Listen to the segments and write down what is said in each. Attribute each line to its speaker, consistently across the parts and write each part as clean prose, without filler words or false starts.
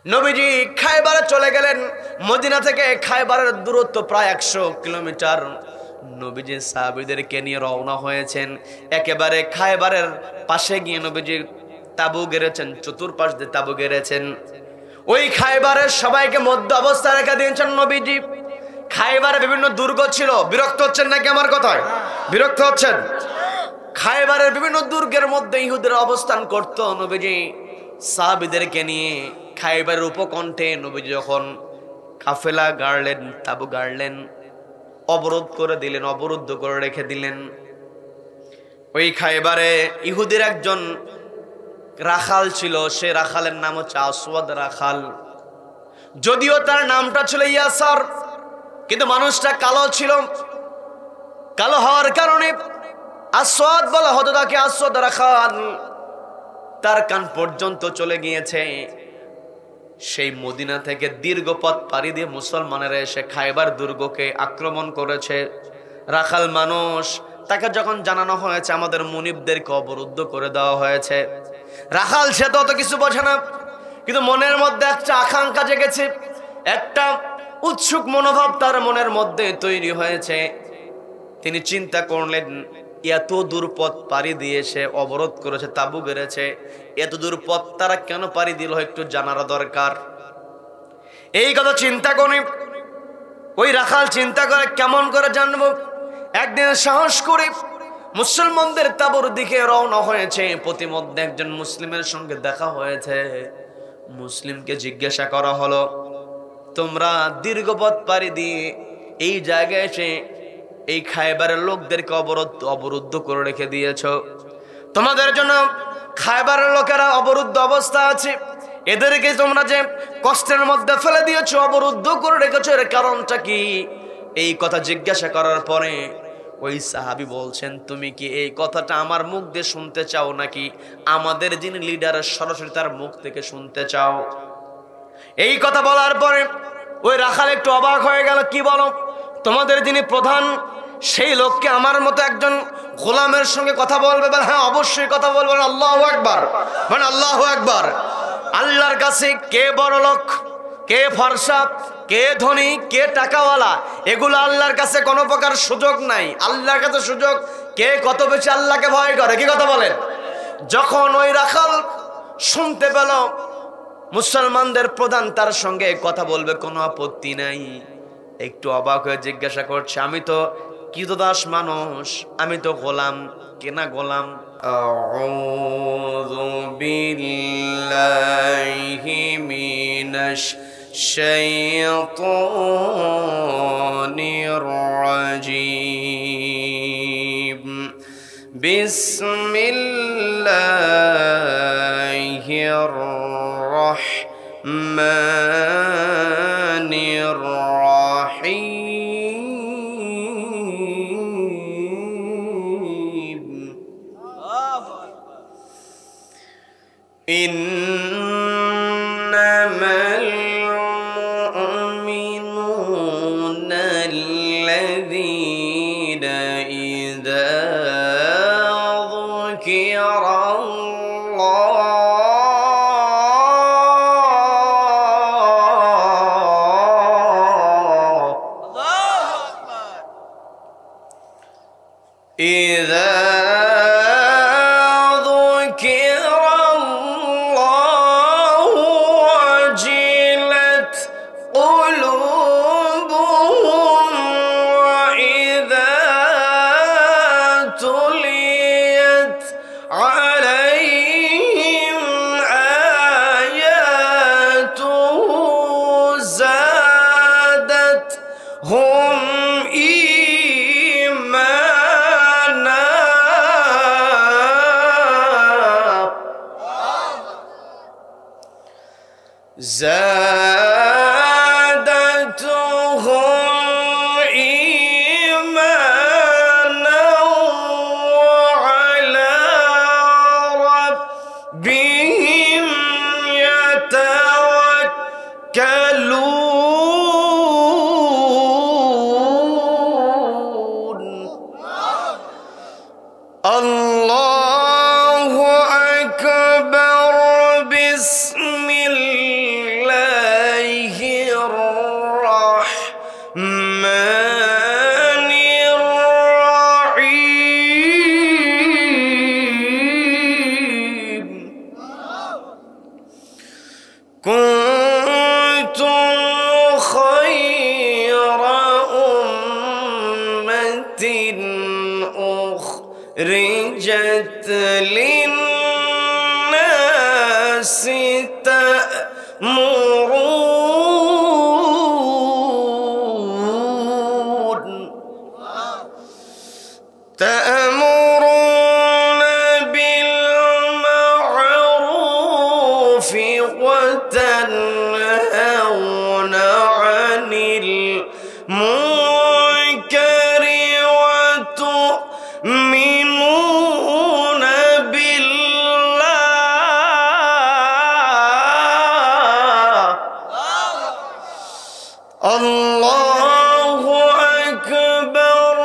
Speaker 1: নবীজি খায়বারে চলে গেলেন। মদিনা থেকে খায়বারের দূরত্ব প্রায় 100 কিলোমিটার। নবীজি সাহাবীদেরকে নিয়ে রওনা হয়েছেন। একেবারে খায়বারের পাশে গিয়ে নবীজি তাঁবু গেড়েছেন, চতুর্পাশ দিয়ে তাঁবু গেড়েছেন। ওই খায়বারের সবাইকে মধ্য অবস্থায় রেখে দিয়েছেন নবীজি। খায়বারে বিভিন্ন দুর্গ ছিল। বিরক্ত হচ্ছেন নাকি আমার কথায়? বিরক্ত হচ্ছেন? খায়বারের বিভিন্ন দুর্গের মধ্যে ইহুদের অবস্থান করত। নবীজি সাহাবীদেরকে নিয়ে খায়বারের উপকণ্ঠে নবীজি যখন কাফেলা গাড়লেন, তাঁবু গাড়লেন, অবরোধ করে দিলেন, অবরুদ্ধ করে রেখে দিলেন। ওই খায়বারে ইহুদের একজন রাখাল ছিল। সে রাখালের নাম হচ্ছে আসওয়াদ রাখাল। যদিও তার নামটা ছিল ইয়াসার, কিন্তু মানুষটা কালো ছিল। কালো হওয়ার কারণে আসওয়াদ বলা হতো তাকে, আসওয়াদ রাখাল। তার কান পর্যন্ত চলে গিয়েছে। সেই মদিনা থেকে দীর্ঘ পথ পাড়ি দিয়ে মুসলমানেরা এসে খায়বার দুর্গকে আক্রমণ করেছে। রাখাল মানুষ, তাকে যখন জানানো হয়েছে আমাদের মুনিবদেরকে অবরুদ্ধ করে দেওয়া হয়েছে, রাখাল সে তো অত কিছু বোঝে না, কিন্তু মনের মধ্যে একটা আকাঙ্ক্ষা জেগেছে, একটা উৎসুক মনোভাব তার মনের মধ্যে তৈরি হয়েছে। তিনি চিন্তা করলেন, এত দূর পথ পাড়ি দিয়ে সে অবরোধ করেছে, তাঁবু গেড়েছে, এত দূর পথ তারা কেন পাড়ি দিল একটু জানার দরকার। এই কথা চিন্তা করে ওই রাখাল চিন্তা করে কেমন করে জানবো। একদিন সাহস করে মুসলমানদের তাঁবুর দিকে রওনা হয়েছে। প্রতিমধ্যে একজন মুসলিমের সঙ্গে দেখা হয়েছে। মুসলিমকে জিজ্ঞাসা করা হলো, তোমরা দীর্ঘ পথ পাড়ি দিয়ে এই জায়গায় এসে এই খায়বারের লোকদেরকে অবরুদ্ধ করে রেখে দিয়েছ, তোমাদের জন্য খায়বারের লোকেরা অবরুদ্ধ অবস্থা আছে, এদেরকে তোমরা যে কষ্টের মধ্যে ফেলে দিয়েছো, অবরুদ্ধ করে রেখেছো, এর কারণটা কি? এই কথা জিজ্ঞাসা করার পরে ওই সাহাবী বলছেন, তুমি কি এই কথাটা আমার মুখ দিয়ে শুনতে চাও নাকি আমাদের যিনি লিডারের সরাসরি তার মুখ থেকে শুনতে চাও? এই কথা বলার পরে ওই রাখাল একটু অবাক হয়ে গেল। কি বলো? তোমাদের যিনি প্রধান সেই লোককে আমার মতো একজন গোলামের সঙ্গে কথা বলবে? হ্যাঁ, অবশ্যই কথা বলবেন। আল্লাহু আকবার, মানে আল্লাহু আকবার। আল্লাহর কাছে কে বড় লোক, কে ফরসা, কে ধনী, কে টাকাওয়ালা, এগুলো আল্লাহর কাছে কোনো প্রকার সুযোগ নাই। আল্লাহর কাছে সুযোগ কে কত বেশি আল্লাহকে ভয় করে। কি কথা বলেন? যখন ওই রাখাল শুনতে পেল মুসলমানদের প্রধান তার সঙ্গে কথা বলবে, কোনো আপত্তি নাই, একটু অবাক হয়ে জিজ্ঞাসা করছে, আমি তো কৃতদাস মানুষ, আমি তো গোলাম, কেনা গোলাম। আউযু বিল্লাহি মিনাশ শাইতানির রাজীম। বিসমিল্লাহির রহমানির রহিম। ইন্নামাল মুমিনুনা আল্লাযীনা ইযা Allahu Akbar, Bismillah. رجت للناس تأمرون بالمعروف وتنهون عن المنكر وتؤمنون بالله الله أكبر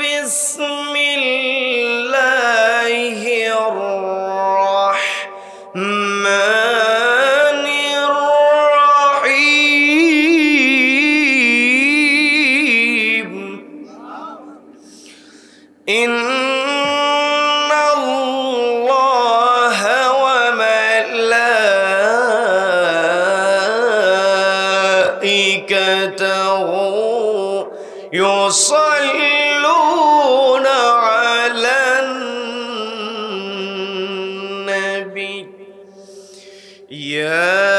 Speaker 1: بسم الله الرحمن الرحيم إن الله وملائكته يصلون على النبي يا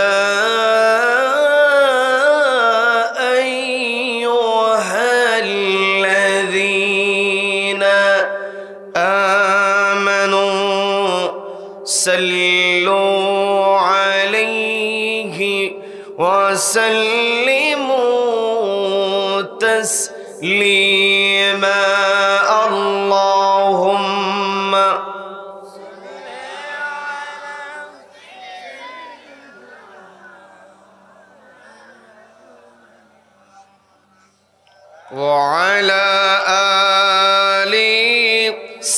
Speaker 1: أيها الذين آمنوا صلوا عليه وسلموا تسليما اللهم وعلى آل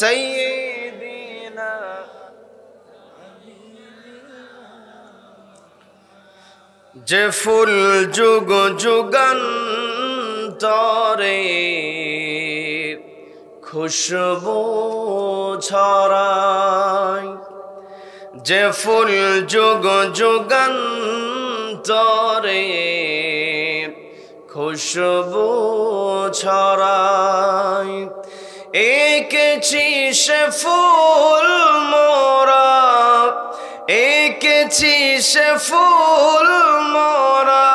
Speaker 1: سيدنا যে ফুল যুগ যুগান্তরে খুশবু ছড়ায় যে ফুল যুগ যুগান্তরে খুশবু ছড়ায় এঁকেছি সে ফুল মোরা এঁকেছি সে ফুল মোরা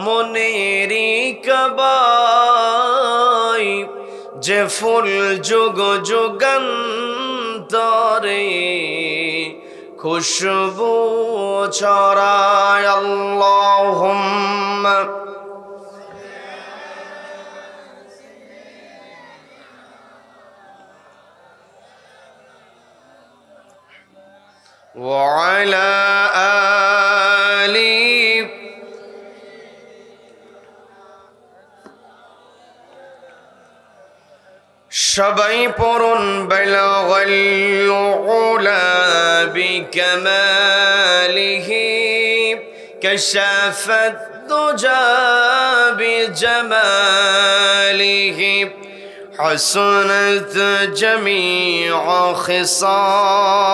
Speaker 1: মনেরই কাবায় যে ফুল যুগ যুগান্তরে খুশবু ছড়ায় আল্লাহুম্মা وعلى آل সবাই পড়ুন বালাগাল উলা বিকামালিহি কাশাফাত দুজা বিজামালিহি حسنت جميع خصاله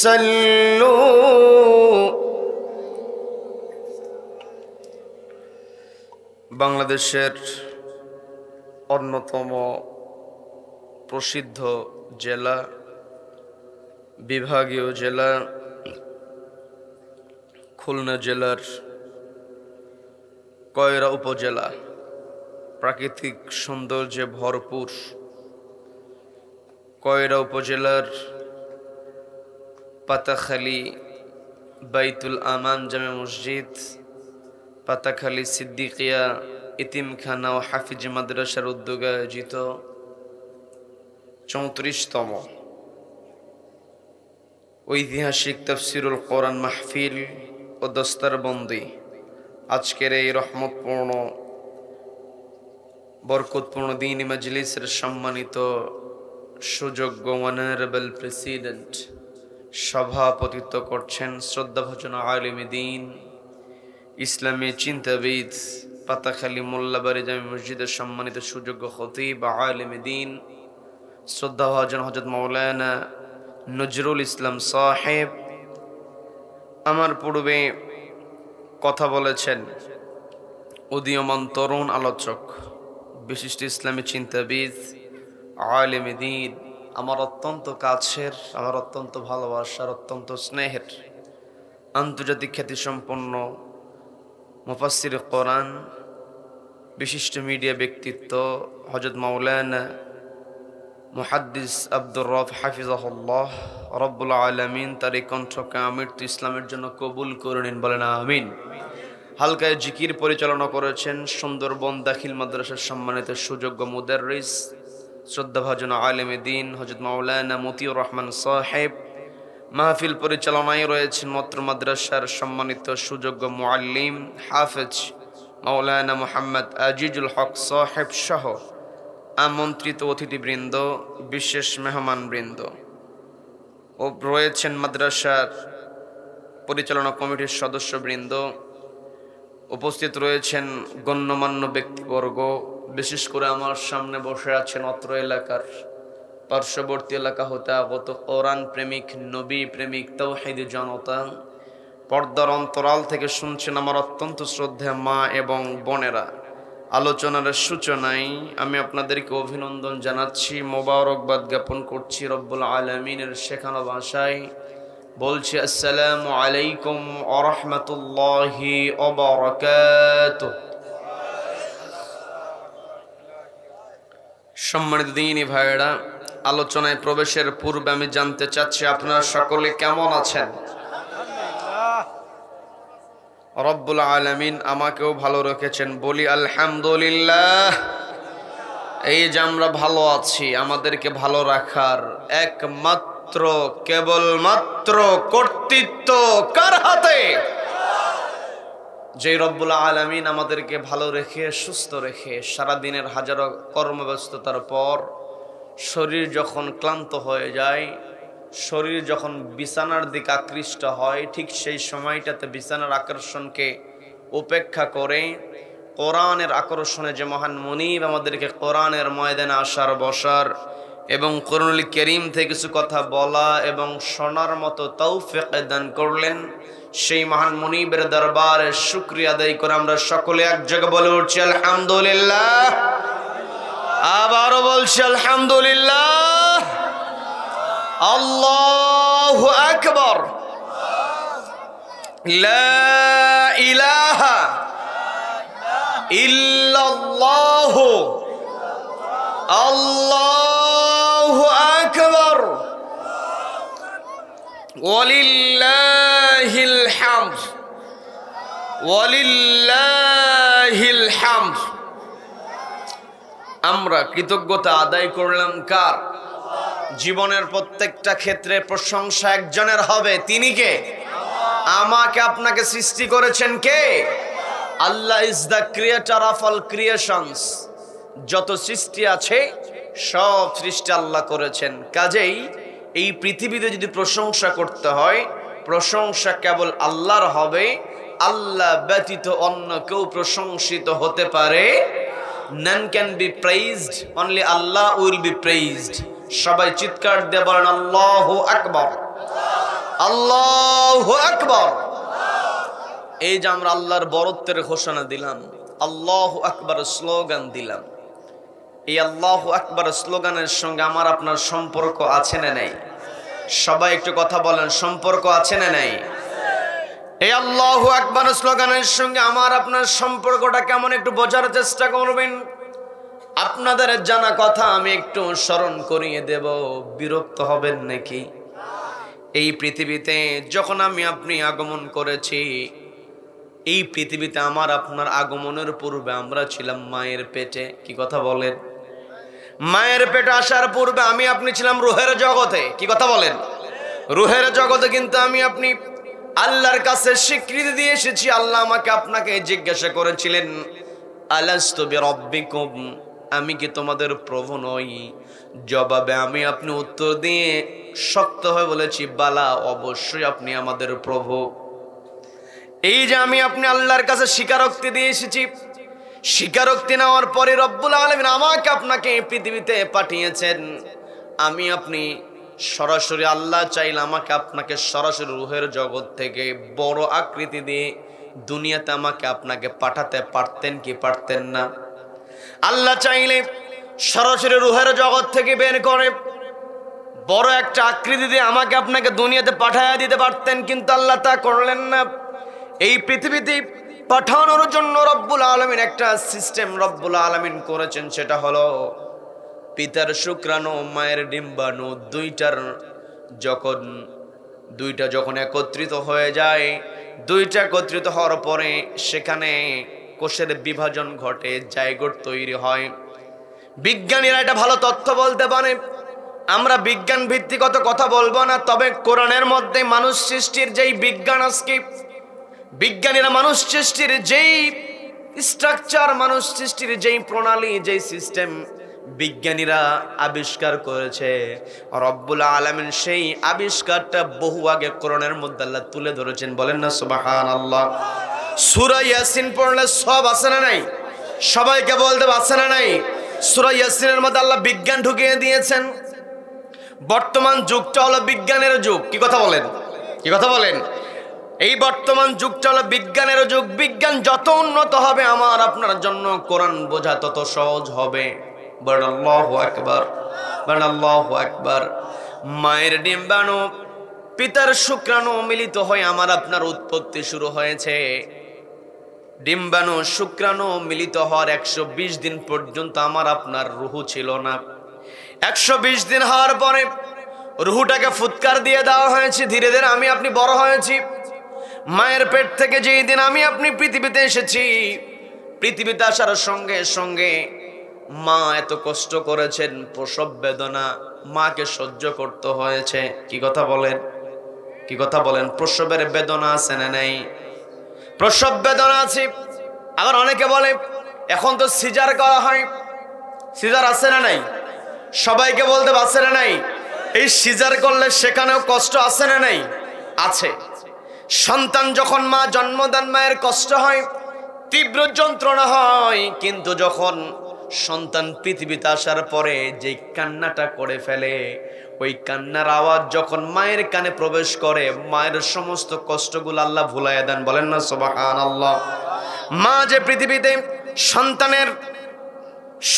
Speaker 1: صلوا বাংলাদেশের অন্যতম প্রসিদ্ধ জেলা বিভাগীয় জেলা খুলনা জেলার কয়রা উপজেলা প্রাকৃতিক সৌন্দর্যে ভরপুর কয়রা উপজেলার পাতাখালী বাইতুল আমান জামে মসজিদ পাতাখালী সিদ্দিকিয়া ইতিমখানা ও হাফিজ মাদ্রাসার উদ্যোগে আয়োজিত 34তম ঐতিহাসিক তাফসিরুল কোরআন মাহফিল ও দস্তারবন্দি আজকের এই রহমতপূর্ণ বরকতপূর্ণ দ্বীনি মজলিসের সম্মানিত সুযোগ্য অনারেবল প্রেসিডেন্ট সভাপতিত্ব করছেন শ্রদ্ধাভাজন আলিম দ্বীন ইসলামী চিন্তাবিদ পাতাখালী মোল্লাবাড়ি জামে মসজিদের সম্মানিত সুযোগ্য খতিব আলিম দ্বীন শ্রদ্ধাভাজন হযরত মাওলানা নজরুল ইসলাম সাহেব। আমার পূর্বে কথা বলেছেন উদীয়মান তরুণ আলোচক বিশিষ্ট ইসলামী চিন্তাবিদ আলেম দ্বীন, আমার অত্যন্ত কাছের, আমার অত্যন্ত ভালোবাসার, অত্যন্ত স্নেহের, আন্তর্জাতিক খ্যাতিসম্পন্ন মুফাসসির কোরআন, বিশিষ্ট মিডিয়া ব্যক্তিত্ব হযরত মাওলানা মুহাদ্দিস আব্দুর রব হাফিজাহুল্লাহ, রব্বুল আলামিন তার এই কণ্ঠকে আমৃত্যু ইসলামের জন্য কবুল করে নিন, বলেন আমিন। হালকায় জিকির পরিচালনা করেছেন সুন্দরবন দাখিল মাদ্রাসার সম্মানিত সুযোগ্য মুদাররিস শ্রদ্ধাভাজন আলেম দ্বীন হযরত মাওলানা মতিউর রহমান সাহেব। মাহফিল পরিচালনায় রয়েছেন মত্র মাদ্রাসার সম্মানিত সুযোগ্য মুআল্লিম হাফেজ মাওলানা মুহাম্মদ আজিজুল হক সাহেব সহ আমন্ত্রিত অতিথিবৃন্দ, বিশেষ মেহমানবৃন্দ ও রয়েছেন মাদ্রাসার পরিচালনা কমিটির সদস্যবৃন্দ। উপস্থিত রয়েছেন গণ্যমান্য ব্যক্তিবর্গ, বিশেষ করে আমার সামনে বসে আছেন অত্র এলাকার পার্শ্ববর্তী এলাকা হতে আগত কোরআন প্রেমিক, নবী প্রেমিক, তাওহীদি জনতা। পর্দার অন্তরাল থেকে শুনছেন আমার অত্যন্ত শ্রদ্ধেয় মা এবং বোনেরা। আলোচনার সূচনায় আমি আপনাদেরকে অভিনন্দন জানাচ্ছি, মোবারকবাদ জ্ঞাপন করছি রব্বুল আলামিনের শেখানো ভাষায়। বলছি আসসালামু আলাইকুম ওয়া রাহমাতুল্লাহি ওয়া বারাকাতুহু। সম্মানিত দ্বীনি ভাইয়েরা, আলোচনায় প্রবেশের পূর্বে আমি জানতে চাচ্ছি আপনারা সকলে কেমন আছেন? রব্বুল আলামিন আমাকেও ভালো রেখেছেন, বলি আলহামদুলিল্লাহ। এই যে আমরা ভালো আছি, আমাদেরকে ভালো রাখার একমাত্র কেবলমাত্র কর্তৃত্ব কার হাতে? যে রব্বুল আলামিন আমাদেরকে ভালো রেখে সুস্থ রেখে সারা দিনের হাজারো কর্মব্যস্ততার পর শরীর যখন ক্লান্ত হয়ে যায়, শরীর যখন বিছানার দিকে আকৃষ্ট হয়, ঠিক সেই সময়টাতে বিছানার আকর্ষণকে উপেক্ষা করে কোরআনের আকর্ষণে যে মহান মুনিব আমাদেরকে কোরআনের ময়দানে আসার বসার এবং কোরআনুল কারীম থেকে কিছু কথা বলা এবং শোনার মতো তৌফিক দান করলেন, সেই মহান মুনিবের দরবারে শুকরিয়া আদায় করে আমরা সকলে এক জায়গায় বলে উঠছি আলহামদুলিল্লাহ। আবারও বলছি আলহামদুলিল্লাহ। আল্লাহু আকবার। লা ইলাহা ইল্লাল্লাহু। আল্লাহু আকবার। ওয়ালিল্লাহিল হামদ। ওয়ালিল্লাহিল হামদ। আমরা কৃতজ্ঞতা আদায় করলাম কার? জীবনের প্রত্যেকটা ক্ষেত্রে প্রশংসা একজনের হবে, তিনি কে? আমাকে আপনাকে সৃষ্টি করেছেন কে? Allah is the creator of all creations. যত সৃষ্টি আছে সব সৃষ্টি আল্লাহ করেছেন। কাজেই এই পৃথিবীতে যদি প্রশংসা করতে হয়, প্রশংসা কেবল আল্লাহর হবে। আল্লাহ ব্যতীত অন্য কেউ প্রশংসিত হতে পারে। None can be praised, only Allah will be praised. সবাই চিৎকার দিয়ে বলেন আল্লাহু আকবার। আল্লাহু আকবার। এই যে আমরা আল্লাহর বরত্বের ঘোষণা দিলাম, আল্লাহু আকবার স্লোগান দিলাম, এই আল্লাহু আকবার স্লোগানের সঙ্গে আমার আপনার সম্পর্ক আছে না নাই? সবাই একটু কথা বলেন, সম্পর্ক আছে না নাই? এই আল্লাহু আকবার স্লোগানের সঙ্গে আমার আপনার সম্পর্কটা কেমন একটু বোঝার চেষ্টা করবেন। আপনাদের জানা কথা আমি একটু স্মরণ করিয়ে দেব, বিরক্ত হবেন নাকি? এই পৃথিবীতে যখন আমি আপনি আগমন করেছি, এই পৃথিবীতে আমার আপনার আগমনের পূর্বে আমরা ছিলাম মায়ের পেটে। কি কথা বলেন? মায়ের পেটে আসার পূর্বে আমি আপনি ছিলাম রুহের জগতে। কি কথা বলেন? রুহের জগতে কিন্তু আমি আপনি আল্লাহর কাছে স্বীকৃতি দিয়ে এসেছি। আল্লাহ আমাকে আপনাকে জিজ্ঞাসা করেছিলেন, আলাস্তু বিরাব্বিকুম, আমি কি তোমাদের প্রভু নই? জবাবে আমি আপনি উত্তর দিয়ে শক্ত হয়ে বলেছি, বালা, অবশ্যই আপনি আমাদের প্রভু। এই যে আমি আপনি আল্লাহর কাছে স্বীকারোক্তি দিয়ে এসেছি, স্বীকারোক্তি নেওয়ার পরে রব্বুল আলামিন আমাকে আপনাকে পৃথিবীতে পাঠিয়েছেন। আমি আপনি সরাসরি আল্লাহ চাইলে আমাকে আপনাকে সরাসরি রুহের জগৎ থেকে বড় আকৃতি দিয়ে দুনিয়াতে আমাকে আপনাকে পাঠাতে পারতেন কি পারতেন না? আল্লাহ চাইলে সরাসরি রুহের জগৎ থেকে বের করে বড় একটা আকৃতি দিয়ে আমাকে আপনাকে দুনিয়াতে পাঠায়া দিতে পারতেন, কিন্তু আল্লাহ তা করলেন না। এই পৃথিবীতে পাঠানোর জন্য রব্বুল আলামিন একটা সিস্টেম রব্বুল আলামিন করেছেন, সেটা হলো পিতার শুক্রাণু মায়ের ডিম্বাণু দুইটা যখন একত্রিত হয়ে যায়, দুইটা একত্রিত হওয়ার পরে সেখানে কোষের বিভাজন ঘটে, জাইগোট তৈরি হয়। বিজ্ঞানীরা এটা ভালো তথ্য বলতে পারে, আমরা বিজ্ঞান ভিত্তিক কথা বলবো না, তবে কোরআনের মধ্যে মানুষ সৃষ্টির যেই বিজ্ঞান আজকে বিজ্ঞানীরা মানুষ সৃষ্টির যেই স্ট্রাকচার, মানুষ সৃষ্টির যেই প্রণালী, যেই সিস্টেম বিজ্ঞানীরা আবিষ্কার করেছে, রব্বুল আলামিন সেই আবিষ্কারটা বহু আগে কোরআনের মধ্যে আল্লাহ তুলে ধরেছেন। বলেন না সুবহানাল্লাহ। সূরা ইয়াসিন পড়লে সব আছে না নাই? সবাইকে বলতে আছে না নাই? সূরা ইয়াসিনের মধ্যে আল্লাহ বিজ্ঞান ঢুকিয়ে দিয়েছেন। বর্তমান যুগটা হলো বিজ্ঞানের যুগ। কি কথা বলেন? কি কথা বলেন? এই বর্তমান যুগটা হলো বিজ্ঞানের যুগ। বিজ্ঞান যত উন্নত হবে আমার আপনার জন্য কোরআন বোঝা তত সহজ হবে। বলেন আল্লাহু আকবার, বলেন আল্লাহু আকবার। মায়ের ডিম্বাণু পিতার শুক্রাণু মিলিত হয়ে আমার আপনার উৎপত্তি শুরু হয়েছে। ডিম্বাণু শুক্রাণু মিলিত হওয়ার 120 দিন পর্যন্ত আমার আপনার রুহু ছিল না। 120 দিন হওয়ার পরে রুহুটাকে ফুৎকার দিয়ে দেওয়া হয়েছে। ধীরে ধীরে আমি আপনি বড় হয়েছি। মায়ের পেট থেকে যেই দিন আমি আপনি পৃথিবীতে এসেছি, পৃথিবীতে আসার সঙ্গে সঙ্গে মা এত কষ্ট করেছেন, প্রসব বেদনা মাকে সহ্য করতে হয়েছে। কি কথা বলেন? কি কথা বলেন? প্রসবের বেদনা আছে না নাই? প্রসব বেদনা আছে। আবার অনেকে বলে এখন তো সিজার করা হয়, সিজার আছে না নাই? সবাইকে বলতে পারছে না নাই? এই সিজার করলে সেখানেও কষ্ট আছে না নাই? আছে। সন্তান যখন মা জন্ম দেন মায়ের কষ্ট হয়, তীব্র যন্ত্রণা হয়, কিন্তু যখন সন্তান পৃথিবীতে আসার পরে যে কান্নাটা করে ফেলে, ওই কান্নার আওয়াজ যখন মায়ের কানে প্রবেশ করে, মায়ের সমস্ত কষ্টগুলো আল্লাহ ভুলাইয়া দেন। বলেন না সুবহানাল্লাহ। মা যে পৃথিবীতে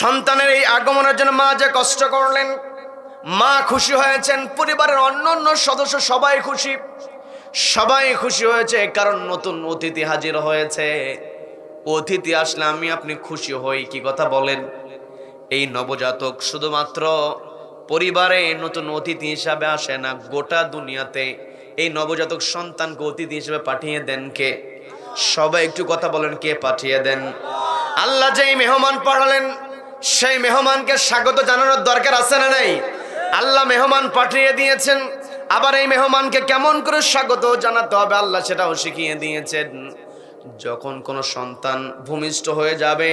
Speaker 1: সন্তানের এই আগমনের জন্য মা যে কষ্ট করলেন, মা খুশি হয়েছেন, পরিবারের অন্যান্য সদস্য সবাই খুশি হয়েছে, কারণ নতুন অতিথি হাজির হয়েছে। অতিথি আসলে আমি আপনি খুশি হই। কি কথা বলেন? এই নবজাতক শুধুমাত্র পরিবারে নতুন অতিথি হিসাবে আসে না, গোটা দুনিয়াতে এই নবজাতক সন্তানকে অতিথি হিসেবে পাঠিয়ে দেন কে? সবাই একটু কথা বলেন, কে পাঠিয়ে দেন? আল্লাহ যেই মেহমান পাঠালেন, সেই মেহমানকে স্বাগত জানানোর দরকার আছে না নাই? আল্লাহ মেহমান পাঠিয়ে দিয়েছেন, আবার এই মেহমানকে কেমন করে স্বাগত জানাতে হবে আল্লাহ সেটাও শিখিয়ে দিয়েছেন। যখন কোনো সন্তান ভূমিষ্ঠ হয়ে যাবে,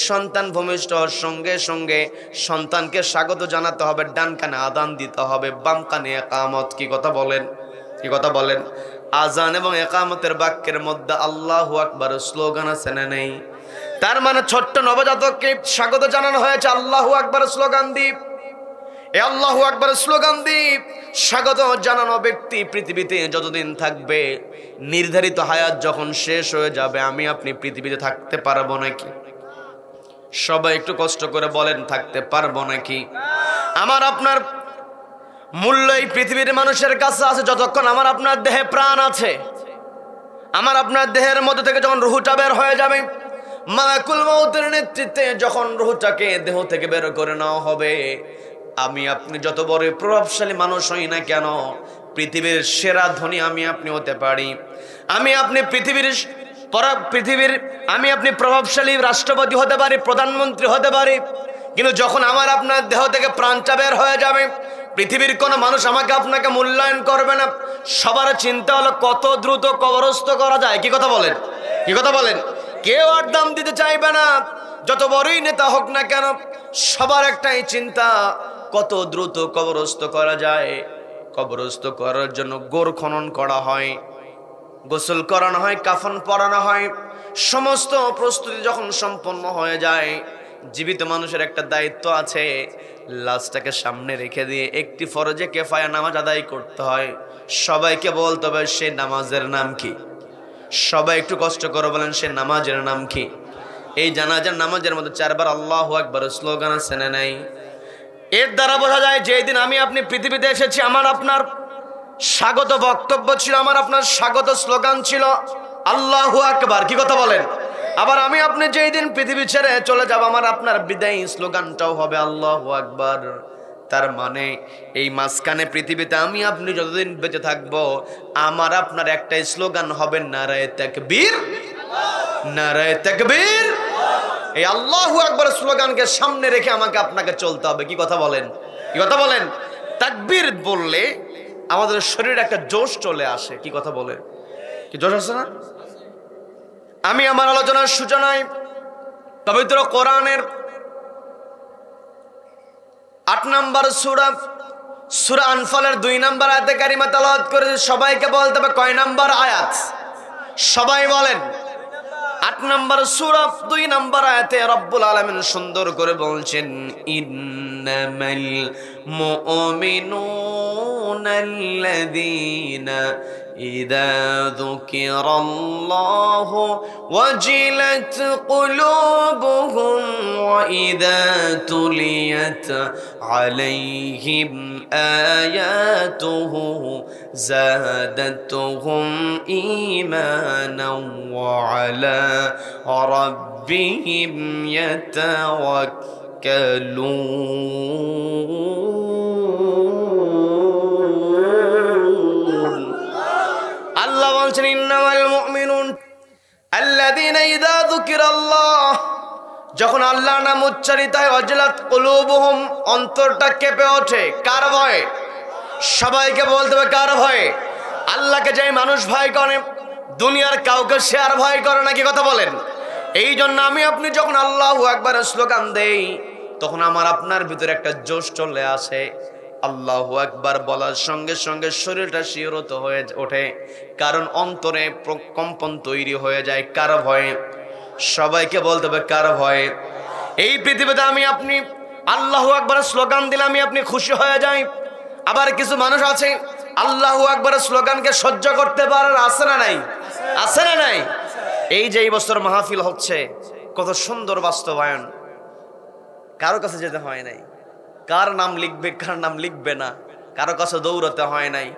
Speaker 1: সন্তান ভূমিষ্ঠ হওয়ার সঙ্গে সঙ্গে সন্তানকে স্বাগত জানাতে হবে, ডান কানে আযান দিতে হবে, বাম কানে ইকামত। কি কথা বলেন? কি কথা বলেন? আযান এবং ইকামতের বাক্যের মধ্যে আল্লাহু আকবার স্লোগান আছে না নেই? তার মানে ছোট্ট নবজাতককে স্বাগত জানানো হয়েছে আল্লাহু আকবার স্লোগান দিয়ে। এই আল্লাহু আকবার স্লোগান দিয়ে স্বাগত জানানো ব্যক্তি পৃথিবীতে যতদিন থাকবে, নির্ধারিত হায়াত যখন শেষ হয়ে যাবে, আমি আপনি পৃথিবীতে থাকতে পারবো নাকি? সবাই একটু কষ্ট করে বলেন, থাকতে পারবো নাকি? আমার আপনার মূল্য এই পৃথিবীর মানুষের কাছে আছে যতক্ষণ আমার আপনার দেহে প্রাণ আছে। আমার আপনার দেহের মধ্যে থেকে যখন রুহুটা বের হয়ে যাবে, মালাকুল মউতের নেতৃত্বে যখন রুহুটাকে দেহ থেকে বের করে নেওয়া হবে, আমি আপনি যত বড় প্রভাবশালী মানুষ হই না কেন, পৃথিবীর সেরা ধনী আমি আপনি হতে পারি, আমি আপনি পৃথিবীর আমি আপনি প্রভাবশালী রাষ্ট্রপতি হতে পারি, প্রধানমন্ত্রী হতে পারি, কিন্তু যখন আমার আপনার দেহ থেকে প্রাণটা বের হয়ে যাবে, পৃথিবীর কোনো মানুষ আমাকে আপনাকে মূল্যায়ন করবে না। সবার চিন্তা হলো কত দ্রুত কবরস্থ করা যায়। কি কথা বলেন? কি কথা বলেন? কেউ আর দাম দিতে চাইবে না, যত বড়ই নেতা হোক না কেন, সবার একটাই চিন্তা কত দ্রুত কবরস্থ করা যায়। কবরস্থ করার জন্য গোর খনন করা হয়, গোসল করানো হয়, কাফন পরানো হয়। সমস্ত প্রস্তুতি যখন সম্পন্ন হয়ে যায়, জীবিত মানুষের একটা দায়িত্ব আছে, লাশটাকে সামনে রেখে দিয়ে একটি ফরজে কিফায়া নামাজ আদায় করতে হয়। সবাইকে বলতে হবে সেই নামাজের নাম কি? সবাই একটু কষ্ট করে বলেন, সে নামাজের নাম কি? এই জানাজার নামাজের মধ্যে 4 বার আল্লাহু আকবার স্লোগান আছে না নাই? এর দ্বারা বোঝা যায় যে এই দিন আমি আপনি পৃথিবীতে এসেছি, আমার আপনার স্বাগত বক্তব্য ছিল, আমার আপনার স্বাগত স্লোগান ছিল আল্লাহু আকবার। কি কথা বলেন? আবার আমি আপনি যেই দিন পৃথিবী ছেড়ে চলে যাব, আমার আপনার বিদায়ী স্লোগানটাও হবে আল্লাহু আকবার। তার মানে এই মাঝখানে পৃথিবীতে আমি আপনি যতদিন বেঁচে থাকবো, আমার আপনার একটাই স্লোগান হবে নারায়ে তাকবীর, নারায়ে তাকবীর। এই আল্লাহু আকবার স্লোগানকে সামনে রেখে আমাকে আপনাকে চলতে হবে। কি কথা বলেন? কি কথা বলেন? তাকবীর বললে আমাদের শরীরে একটা জোশ চলে আসে। কি কথা বলেন? কি জোশ আসে না? আমি আমার আলোচনার সূচনায় পবিত্র কোরআনের 8 নম্বর সূরা আনফালের 2 নম্বর আয়াতে কারিমা তেলাওয়াত করেছি। সবাইকে বলতে হবে কয় নম্বর আয়াত? সবাই বলেন। 8 নম্বর সূরা 2 নম্বর আয়াতে রব্বুল আলামিন সুন্দর করে বলছেন, ইন্নামাল মুমিনুনাল্লাযীনা ইযা যুকিরাল্লাহু ওয়াজিলাত কুলুবুহুম ওয়া ইযা তুলিয়াত আলাইহিম আয়াতুহু যাদাতুহুম ঈমানান ওয়া আলা রাব্বিহিম ইয়াতাওয়াক্কালুন। আল্লাহ বলছেন, ইন্নামাল মুমিনুন আল্লাযীনা ইযা যুকিরাল্লাহ, যখন আল্লাহর নাম উচ্চারিত হয়, ওয়াজিলাত কুলুবুহুম, অন্তরটা কেঁপে ওঠে। কার ভয়ে? সবাইকে বলতে হবে কার ভয়ে? আল্লাহকে যে মানুষ ভয় করে, দুনিয়ার কাউকে সে আর ভয় করে না। কি কথা বলেন? এই জন্য আমি আপনি যখন আল্লাহু আকবার স্লোগান দেই, তখন আমার আপনার ভিতরে একটা জোশ চলে আসে। আল্লাহু আকবার বলার সঙ্গে সঙ্গে শরীরটা শিহরিত হয়ে ওঠে, কারণ অন্তরে কম্পন তৈরি হয়ে যায়। কার ভয়ে? সবাইকে বলতে হবে কার ভয়ে? এই পৃথিবীতে আমি আপনি আল্লাহু আকবার স্লোগান দিলে আমি আপনি খুশি হয়ে যাই। আবার কিছু মানুষ আছে আল্লাহু আকবার স্লোগানকে সহ্য করতে পারে, আছে না নাই? আছে না নাই? এই যে এই বছর মাহফিল হচ্ছে, কত সুন্দর বাস্তবায়ন। কারো কাছে যেতে হয় নাই, কার নাম লিখবে কার নাম লিখবে না, কারো কাছে দৌড়াতে হয় নাই।